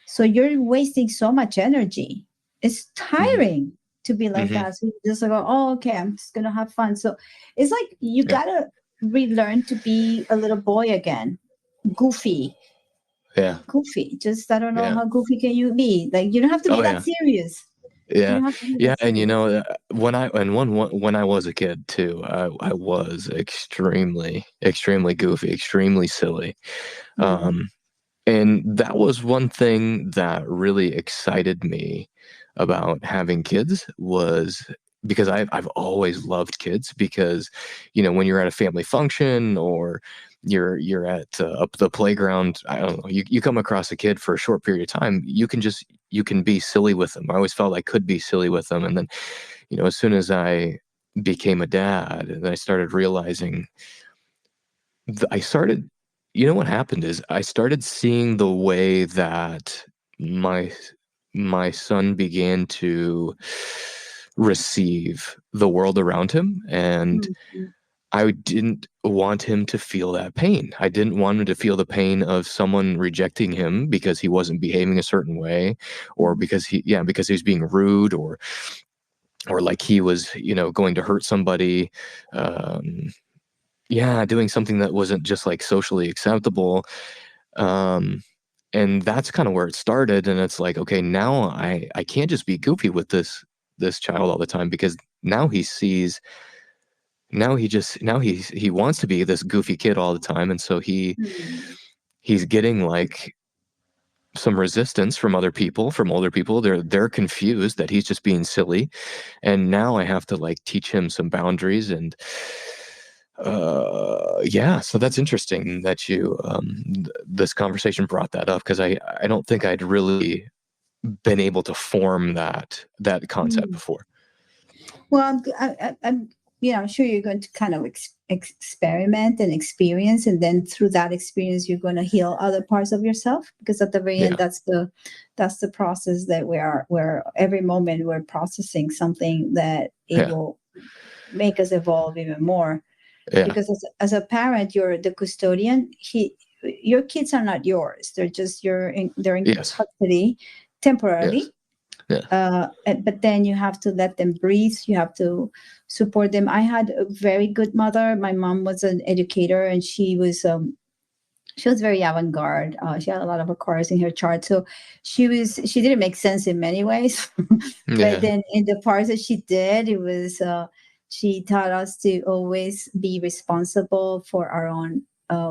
So you're wasting so much energy. It's tiring to be like that. So you just go, okay, I'm just going to have fun. So it's like you got to relearn to be a little boy again. Goofy. Yeah. Goofy. Just, I don't know how goofy can you be? Like, you don't have to be that serious. Yeah. Yeah. And you know, when I was a kid too, I was extremely goofy, extremely silly. And that was one thing that really excited me about having kids, was because I've always loved kids, because, you know, when you're at a family function or you're at the playground, I don't know, you come across a kid for a short period of time, you can be silly with them. I always felt I could be silly with them. And then, you know, as soon as I became a dad, and I started realizing, you know, what happened is I started seeing the way that my son began to receive the world around him, and I didn't want him to feel that pain. I didn't want him to feel the pain of someone rejecting him because he wasn't behaving a certain way, or because he was being rude, or like he was, you know, going to hurt somebody. Doing something that wasn't just like socially acceptable. And that's kind of where it started. And it's like, okay, now I can't just be goofy with this child all the time, because now he sees, now he wants to be this goofy kid all the time. And so he's getting like some resistance from other people, from older people. They're confused that he's just being silly. And now I have to like teach him some boundaries. And so that's interesting that you this conversation brought that up, because I don't think I'd really been able to form that concept before. Well, I'm I'm sure you're going to kind of experiment and experience, and then through that experience, you're going to heal other parts of yourself. Because at the very end, that's the process that where every moment we're processing something that it will make us evolve even more. Because as a parent, you're the custodian. Your kids are not yours. They're just they're in custody temporarily. But then you have to let them breathe. You have to support them. I had a very good mother. My mom was an educator, and she was very avant-garde. She had a lot of Aquarius in her chart, so she didn't make sense in many ways. But then in the parts that she did, it was she taught us to always be responsible for our own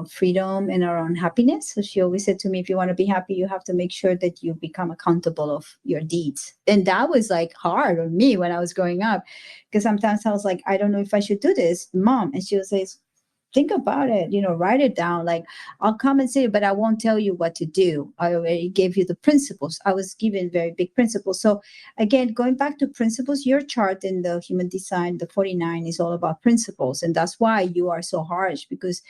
freedom and our own happiness. So she always said to me, if you want to be happy, you have to make sure that you become accountable of your deeds. And that was like hard on me when I was growing up, because sometimes I was like, I don't know if I should do this, Mom. And she would say, think about it, write it down. Like, I'll come and say it, but I won't tell you what to do. I already gave you the principles. I was given very big principles. So again, going back to principles, your chart in the human design, the 49, is all about principles. And that's why you are so harsh, because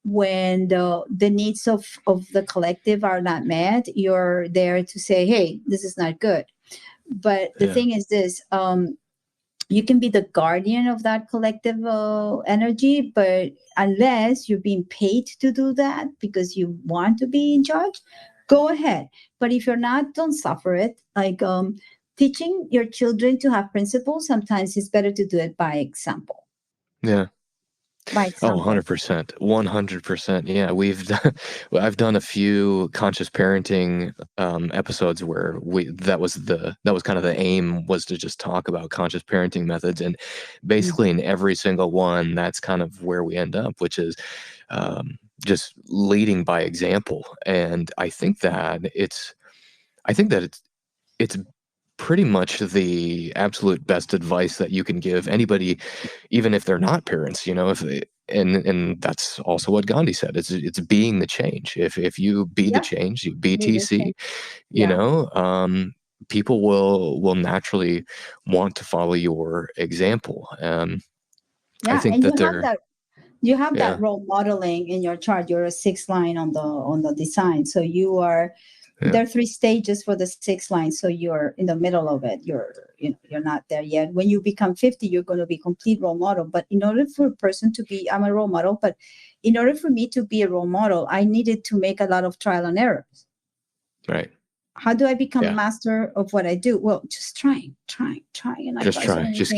when the needs of the collective are not met, you're there to say, hey, this is not good. But the thing is this, you can be the guardian of that collective energy, but unless you're being paid to do that because you want to be in charge, go ahead. But if you're not, don't suffer it. Like teaching your children to have principles, sometimes it's better to do it by example. Yeah. By example. 100%. 100%. Yeah, I've done a few conscious parenting episodes where that was kind of the aim, was to just talk about conscious parenting methods, and basically in every single one, that's kind of where we end up, which is just leading by example. And I think that it's pretty much the absolute best advice that you can give anybody, even if they're not parents, if they, and that's also what Gandhi said. It's being the change. If you be the Yeah, change, you we just BTC, say, yeah, people will naturally want to follow your example. I yeah, think and that they're, you have that yeah, role modeling in your chart. You're a sixth line on the design, so you are. yeah, There are three stages for the sixth line, so you're in the middle of it. You're not there yet. When you become 50, you're going to be complete role model. But in order for a person to be, I'm a role model, but in order for me to be a role model, I needed to make a lot of trial and errors. right. How do I become Yeah. master of what I do? Well, just trying, and I Just try so try. many things. Just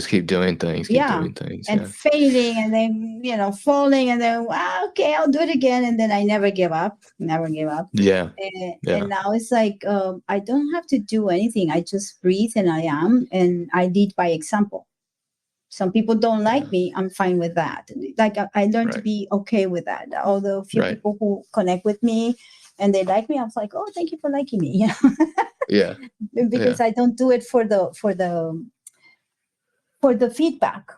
keep doing things. Keep Yeah, doing things. and Yeah. failing, and then falling, and then okay, I'll do it again, and then I never give up. Never give up. Yeah. And Yeah. now it's like I don't have to do anything. I just breathe, and I am, and I lead by example. Some people don't like Yeah. me. I'm fine with that. Like I learned to Right. be okay with that. Although a few Right. people who connect with me and they like me, I was like, oh, thank you for liking me. Yeah. Because Yeah. I don't do it for the feedback.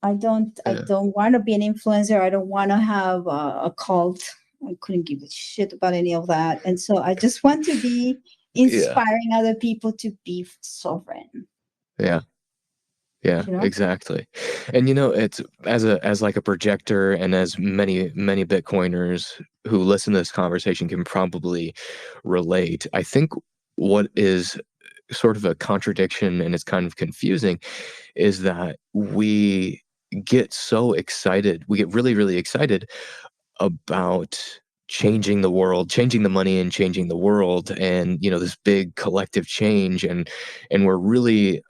I Yeah. don't want to be an influencer. I don't want to have a cult. I couldn't give a shit about any of that. And so I just want to be Yeah. inspiring other people to be sovereign. Yeah. Yeah, You know? exactly. And it's as like a projector, and as many Bitcoiners who listen to this conversation can probably relate. I think what is sort of a contradiction, and it's kind of confusing, is that we get so excited. We get really, really excited about changing the world, changing the money and changing the world, and this big collective change, and we're really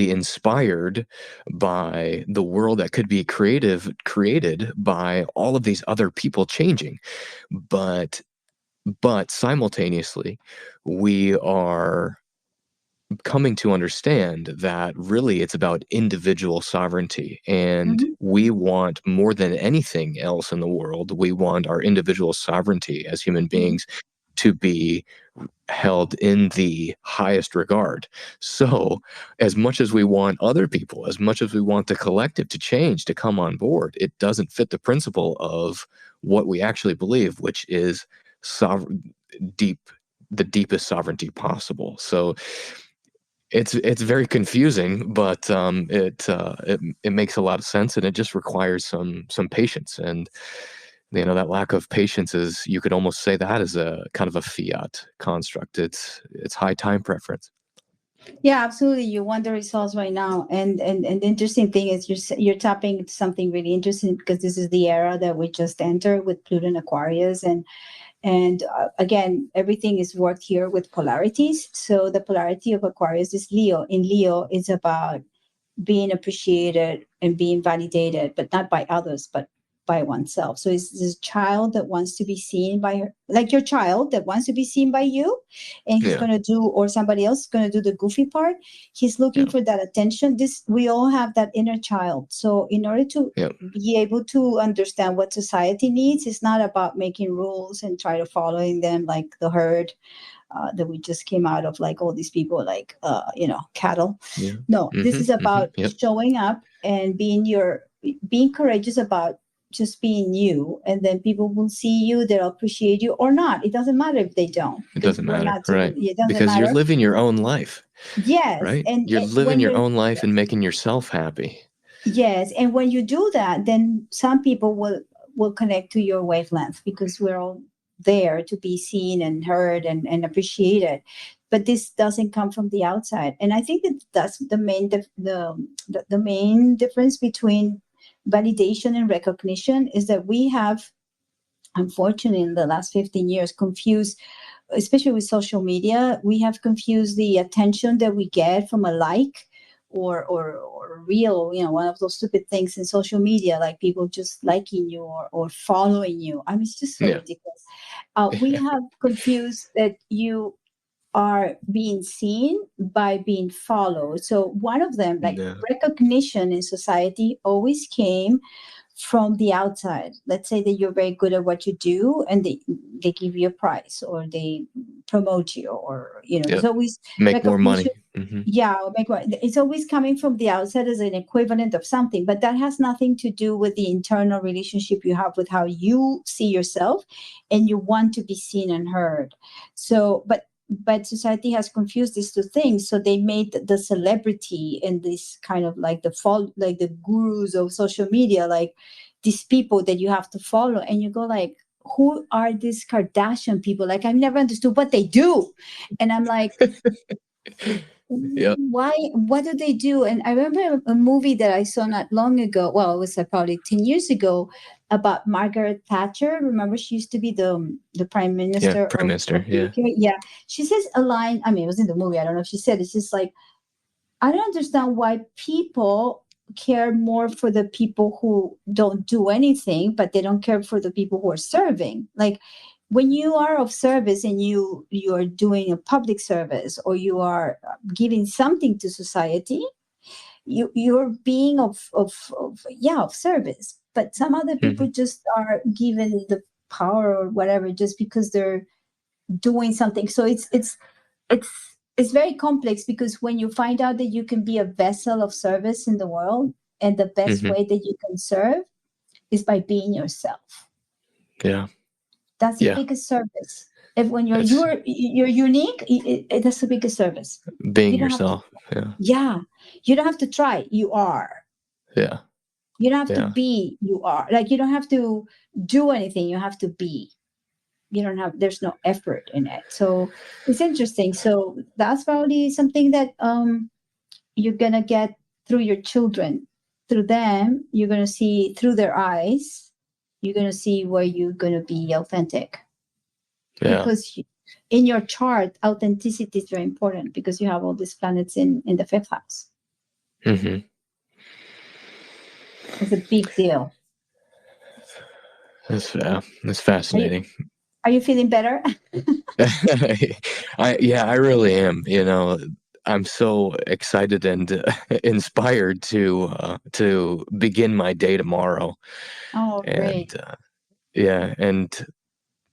inspired by the world that could be created by all of these other people changing. But simultaneously, we are coming to understand that really it's about individual sovereignty, and Hmm. we want, more than anything else in the world, we want our individual sovereignty as human Hmm. beings to be held in the highest regard. So, as much as we want other people, as much as we want the collective to change, to come on board, it doesn't fit the principle of what we actually believe, which is sovereign, deep, the deepest sovereignty possible. So it's very confusing, but it makes a lot of sense, and it just requires some patience. And that lack of patience is, you could almost say that is a kind of a fiat construct. It's high time preference. Yeah, absolutely. You want the results right now, and the interesting thing is you're tapping into something really interesting, because this is the era that we just entered with Pluto and Aquarius, and again, everything is worked here with polarities. So the polarity of Aquarius is Leo. In Leo, it's about being appreciated and being validated, but not by others, but by oneself. So it's this child that wants to be seen by her, like your child that wants to be seen by you, and he's Yeah, going to do, or somebody else is going to do the goofy part. He's looking yeah, for that attention. This, we all have that inner child. So in order to yeah, be able to understand what society needs, it's not about making rules and try to following them like the herd that we just came out of, like all these people, like cattle. yeah. No, this is about Yep. showing up and being courageous about just being you, and then people will see you, they'll appreciate you or not. It doesn't matter if they don't, It because doesn't we're matter, not right? it doesn't Because you're matter. living your own life, Yes, right? and, You're living when your you're own life and yes, making yourself happy. yes, and when you do that, then some people will connect to your wavelength, because we're all there to be seen and heard and appreciated. But this doesn't come from the outside, and I think that that's the the main difference between validation and recognition, is that we have, unfortunately, in the last 15 years, confused, especially with social media, we have confused the attention that we get from a like, or real, one of those stupid things in social media, like people just liking you, or following you. I mean, it's just so Yeah. ridiculous. We have confused that you are being seen by being followed. So one of them, like No. recognition in society, always came from the outside. Let's say that you're very good at what you do, and they give you a prize, or they promote you, or there's Yep. always Make more money. recognition. Yeah, it's always coming from the outside as an equivalent of something, but that has nothing to do with the internal relationship you have with how you see yourself, and you want to be seen and heard. So, but society has confused these two things. So they made the celebrity and this kind of like like the gurus of social media, like these people that you have to follow, and you go like, who are these Kardashian people? Like, I've never understood what they do. And I'm like, Yep. why, what do they do? And I remember a movie that I saw not long ago, well, it was probably 10 years ago, about Margaret Thatcher. Remember, she used to be the prime minister Prime minister. of the UK. Yeah, she says a line, I mean, it was in the movie, I don't know if she said, it's just like, I don't understand why people care more for the people who don't do anything, but they don't care for the people who are serving. Like, when you are of service and you are doing a public service, or you are giving something to society, you're being of service. But some other people just are given the power or whatever just because they're doing something. So it's very complex, because when you find out that you can be a vessel of service in the world, and the best way that you can serve is by being yourself. Yeah. That's the biggest service. If when you're unique, that's the biggest service. Being yourself. Yeah. You don't have to try. You are. Yeah. You don't have to be. You are. Like, you don't have to do anything. You have to be. There's no effort in it. So it's interesting. So that's probably something that you're going to get through your children. Through them, you're going to see through their eyes. You're going to see where you're going to be authentic. Yeah. Because in your chart, authenticity is very important, because you have all these planets in the 5th house. It's a big deal. That's fascinating. Are you feeling better? I really am. I'm so excited and inspired to begin my day tomorrow. Oh, great. And and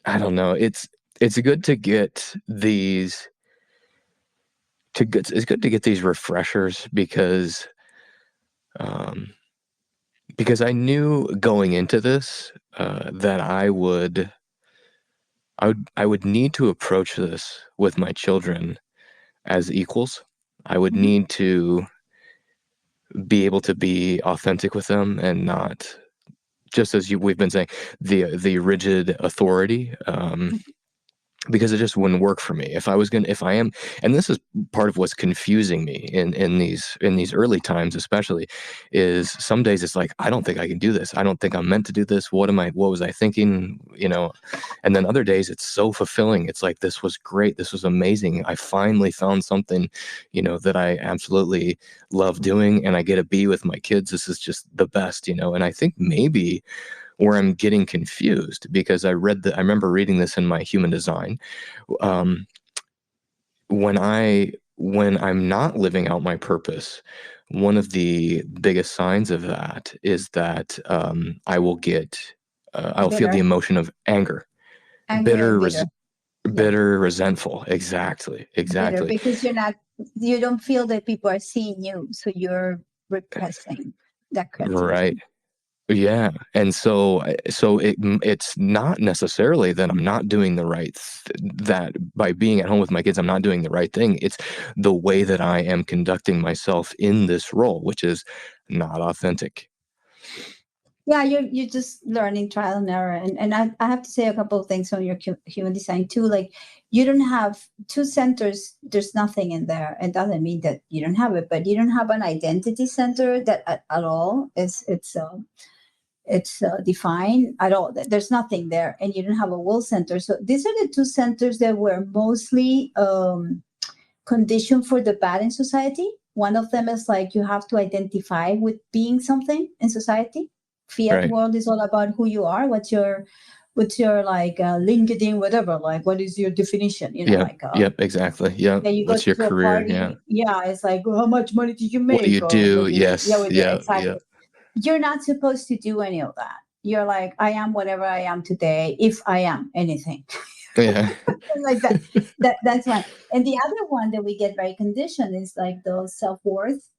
I don't know. It's good to get these. It's good to get these refreshers, because I knew going into this that I would need to approach this with my children as equals. I would need to be able to be authentic with them, and not just, as we've been saying, the rigid authority. Because it just wouldn't work for me if I am, and this is part of what's confusing me in these early times, especially, is some days it's like, I don't think I can do this. I don't think I'm meant to do this. What was I thinking? And then other days it's so fulfilling. It's like, this was great. This was amazing. I finally found something, that I absolutely love doing, and I get to be with my kids. This is just the best, and I think maybe where I'm getting confused, because I remember reading this in my human design. When I'm not living out my purpose, one of the biggest signs of that is that I will feel the emotion of anger, bitter, resentful. Exactly. Bitter, because you don't feel that people are seeing you, so you're repressing that criticism. Right. Yeah. And so it's not necessarily that I'm not doing the right that by being at home with my kids, I'm not doing the right thing. It's the way that I am conducting myself in this role, which is not authentic. Yeah, you're just learning trial and error. And I have to say a couple of things on your human design too. Like, you don't have 2 centers. There's nothing in there. It doesn't mean that you don't have it, but you don't have an identity center that at all. It's defined at all. There's nothing there, and you don't have a will center. So these are the 2 centers that were mostly conditioned for the bad in society. One of them is like, you have to identify with being something in society. Fiat world is all about who you are. What's your like LinkedIn, whatever. Like, what is your definition? Yep, exactly. Yeah. What's your career? It's like, how much money did you make? What do you do? Yes. Exactly. You're not supposed to do any of that. You're like, I am whatever I am today, if I am anything. Yeah. Like that. That's one. And the other one that we get very conditioned is like the self-worth.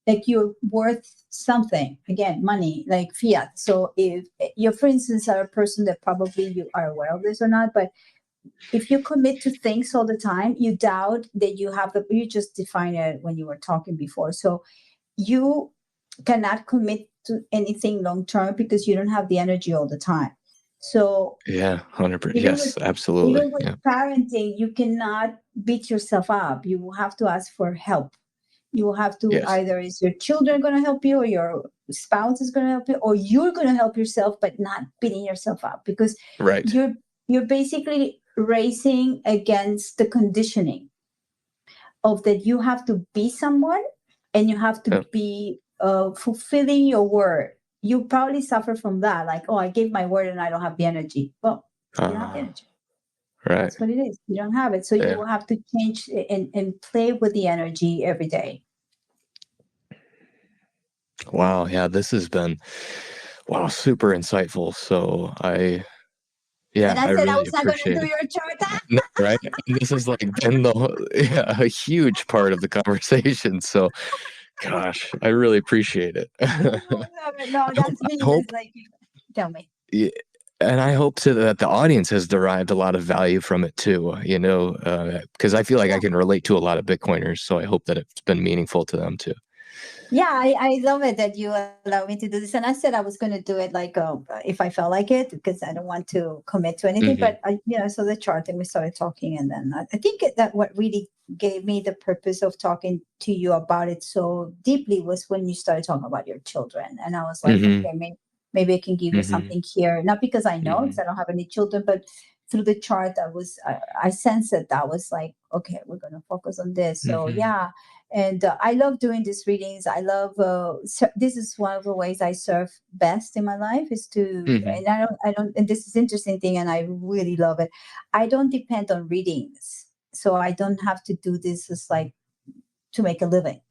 Like you're worth something. Again, money, like fiat. So if you, for instance, are a person that probably you are aware of this or not, but if you commit to things all the time, you doubt that you have the, you just define it when you were talking before. So you cannot commit to anything long term because you don't have the energy all the time. So Yeah. 100%. even with Yes, absolutely. even with Yeah. parenting, you cannot beat yourself up. You will have to ask for help. You will have to, Yes. either is your children going to help you, or your spouse is going to help you, or you're going to help yourself, but not beating yourself up, because Right. you're basically racing against the conditioning of that you have to be someone, and you have to Yeah. be fulfilling your word. You probably suffer from that, like, oh, I gave my word and I don't have the energy. Well, you don't have the Uh, energy. right. That's what it is. You don't have it. So you Yeah. will have to change and play with the energy every day. Wow. Yeah. This has been, wow, super insightful. So And yeah, I I said I really was not going to appreciate do it. your chart. No, right? And this is like been yeah, a huge part of the conversation. So, gosh, I really appreciate it. No, I hope, that's I me. Just hope, like, tell me. yeah, and I hope so that the audience has derived a lot of value from it too, because I feel like I can relate to a lot of Bitcoiners. So I hope that it's been meaningful to them too. Yeah, I love it that you allow me to do this. And I said I was going to do it like if I felt like it, because I don't want to commit to anything. Hmm. But so the chart, and we started talking, and then I think that what really gave me the purpose of talking to you about it so deeply was when you started talking about your children, and I was like, Hmm. okay, maybe I can give you Hmm. something here, not because I know, because Hmm. I don't have any children, but through the chart, I sensed that was like, okay, we're going to focus on this. So Hmm. yeah. And I love doing these readings. I love this is one of the ways I serve best in my life, is to, Hmm. and I don't, and this is interesting thing, and I really love it. I don't depend on readings, so I don't have to do this as like to make a living.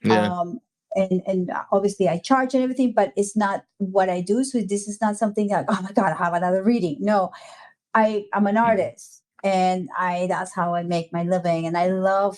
Yeah. Um, and obviously I charge and everything, but it's not what I do. So this is not something like, oh my God, I have another reading. No, I'm an Hmm. artist, and I that's how I make my living, and I love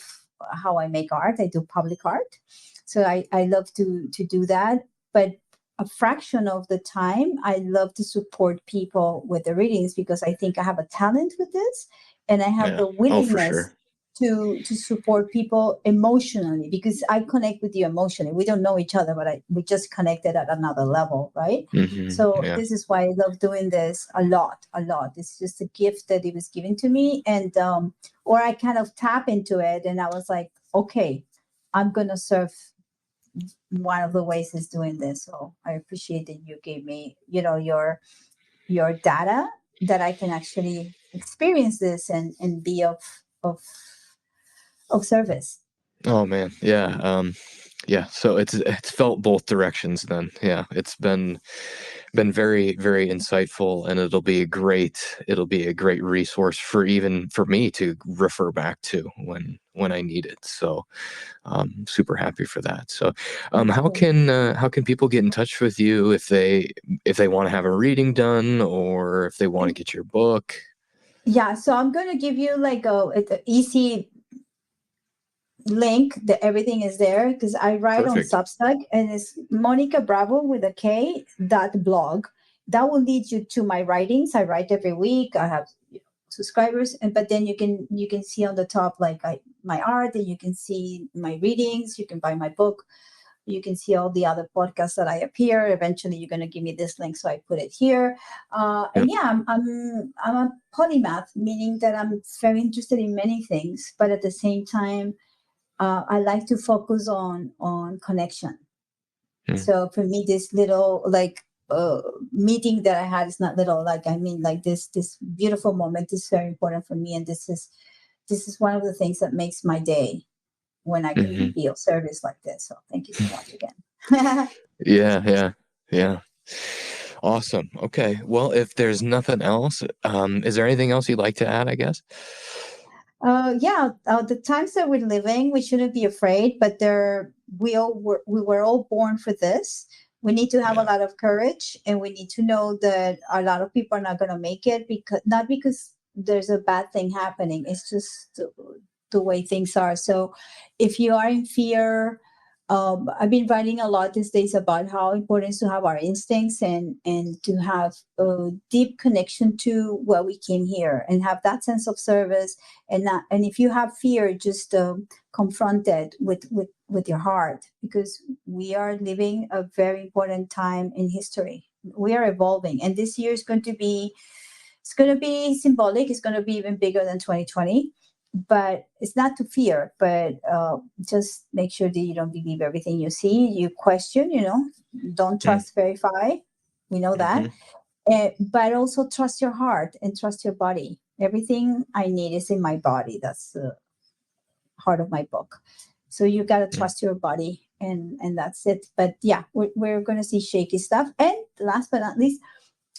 how I make art. I do public art, so I love to do that. But a fraction of the time, I love to support people with the readings, because I think I have a talent with this, and I have Yeah. the Oh, for willingness sure. to support people emotionally, because I connect with you emotionally. We don't know each other, but we just connected at another level, right? Hmm. So Yeah. this is why I love doing this a lot, a lot. It's just a gift that it was given to me, and or I kind of tap into it, and I was like, okay, I'm gonna serve. One of the ways is doing this. So I appreciate that you gave me, your data, that I can actually experience this and be of of service. Oh man, yeah. Yeah, so it's felt both directions then. Yeah, it's been very, very insightful, and it'll be a great resource for even for me to refer back to when I need it. So super happy for that. So how can people get in touch with you if they want to have a reading done, or if they want to get your book? Yeah, so I'm going to give you like a easy link that everything is there, because I write on Perfect. Substack, and it's Monika Bravo with a K .blog. That will lead you to my writings. I write every week. I have subscribers, and but then you can see on the top like my art, and you can see my readings. You can buy my book. You can see all the other podcasts that I appear. Eventually, you're going to give me this link, so I put it here. Yeah. And yeah, I'm a polymath, meaning that I'm very interested in many things, but at the same time, I like to focus on connection. Mm. So for me, this little like meeting that I had is not little. Like, I mean, like this beautiful moment is very important for me, and this is one of the things that makes my day when I can Hmm. be of service like this. So thank you so much again. Yeah, yeah, yeah. Awesome. Okay. Well, if there's nothing else, is there anything else you'd like to add, I guess? Yeah, the times that we're living, we shouldn't be afraid, but we were all born for this. We need to have a Yeah. lot of courage, and we need to know that a lot of people are not going to make it, because not because there's a bad thing happening. It's just the way things are. So if you are in fear, I've been writing a lot these days about how important it is to have our instincts and to have a deep connection to what we came here and have that sense of service. And if you have fear, just confront it with your heart, because we are living a very important time in history. We are evolving, and this year is going to be symbolic. It's going to be even bigger than 2020. But it's not to fear, but just make sure that you don't believe everything you see. You question, don't trust, verify. We know that. But also trust your heart and trust your body. Everything I need is in my body. That's the heart of my book. So you got to trust your body, and that's it. But yeah, we're going to see shaky stuff. And last but not least,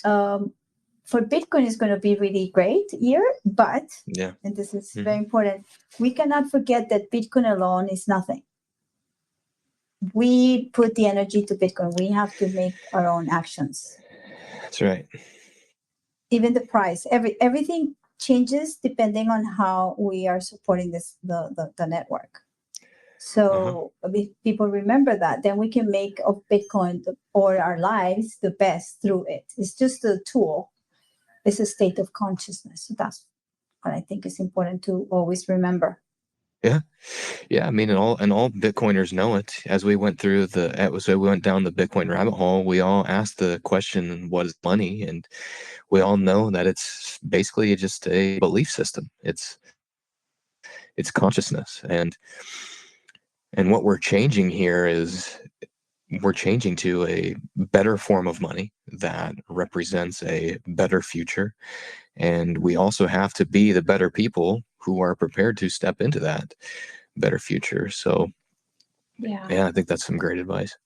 for Bitcoin, is going to be really great year, but, and this is very important, we cannot forget that Bitcoin alone is nothing. We put the energy to Bitcoin. We have to make our own actions. That's right. Even the price, everything changes depending on how we are supporting the network. So if people remember that, then we can make of Bitcoin or our lives the best through it. It's just a tool. It's a state of consciousness. So that's what I think is important to always remember. Yeah. I mean, and all Bitcoiners know it. As we went down the Bitcoin rabbit hole, we all asked the question, "What is money?" And we all know that it's basically just a belief system. It's consciousness, and what we're changing here is we're changing to a better form of money that represents a better future. And we also have to be the better people who are prepared to step into that better future. So yeah, I think that's some great advice.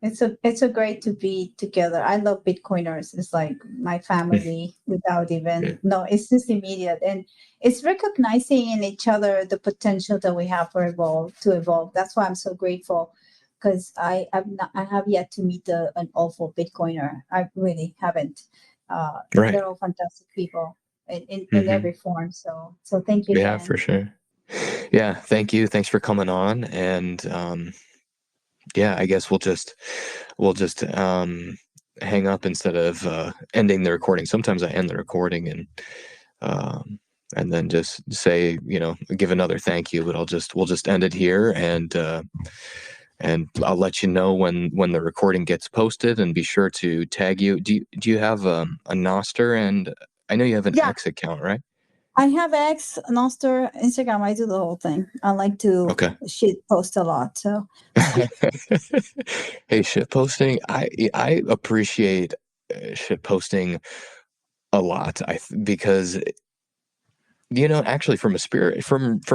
It's a great to be together. I love Bitcoiners. It's like my family without even, no, it's just immediate. And it's recognizing in each other the potential that we have to evolve. That's why I'm so grateful, because I have yet to meet an awful Bitcoiner. I really haven't. They're all fantastic people in every form. So thank you. Yeah, for sure. Yeah, thank you. Thanks for coming on. And I guess we'll just hang up instead of ending the recording. Sometimes I end the recording and then just say, give another thank you, but we'll just end it here, and I'll let you know when the recording gets posted, and be sure to tag you. Do you have a Nostr? And I know you have an X account, right? I have X, Nostr, Instagram. I do the whole thing. I like to shit post a lot. So hey, shit posting. I appreciate shit posting a lot. Because actually, from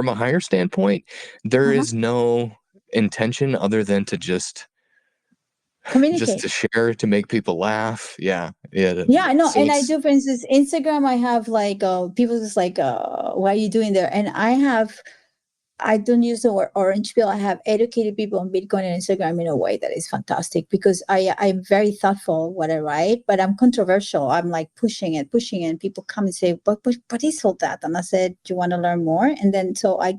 a higher standpoint, there is no intention other than to just communicate, to share, to make people laugh. Yeah. I know. So and I do, for instance, Instagram, I have like people just like, what are you doing there? And I don't use the word orange pill. I have educated people on Bitcoin and Instagram in a way that is fantastic, because I'm very thoughtful what I write, but I'm controversial. I'm like pushing it. People come and say, but is all that? And I said, do you want to learn more? And then so I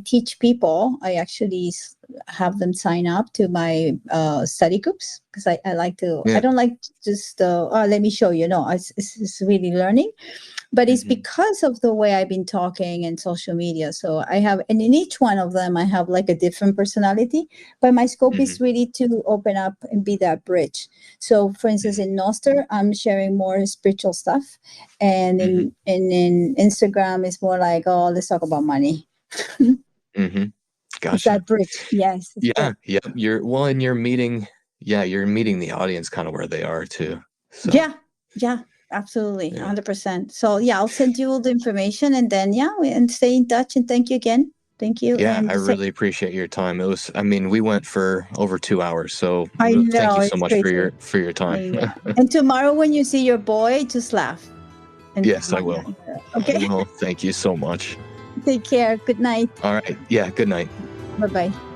teach people. I actually have them sign up to my study groups, because I like to. I don't like just let me show you. No, it's really learning. But it's because of the way I've been talking and social media. So I have, and in each one of them, I have like a different personality. But my scope is really to open up and be that bridge. So, for instance, in Nostr, I'm sharing more spiritual stuff, and in Instagram, it's more like, oh, let's talk about money. Gotcha. It's that bridge. Yes. Yeah. You're meeting the audience kind of where they are too. So. Yeah. Absolutely, 100%. So I'll send you all the information, and then and stay in touch. And thank you again. Thank you. Yeah, I really appreciate your time. We went for over 2 hours, so I know, thank you so much for your time. And tomorrow when you see your boy, just laugh. Yes, I will. Okay. I will. Thank you so much. Take care. Good night. All right. Yeah. Good night. Bye-bye.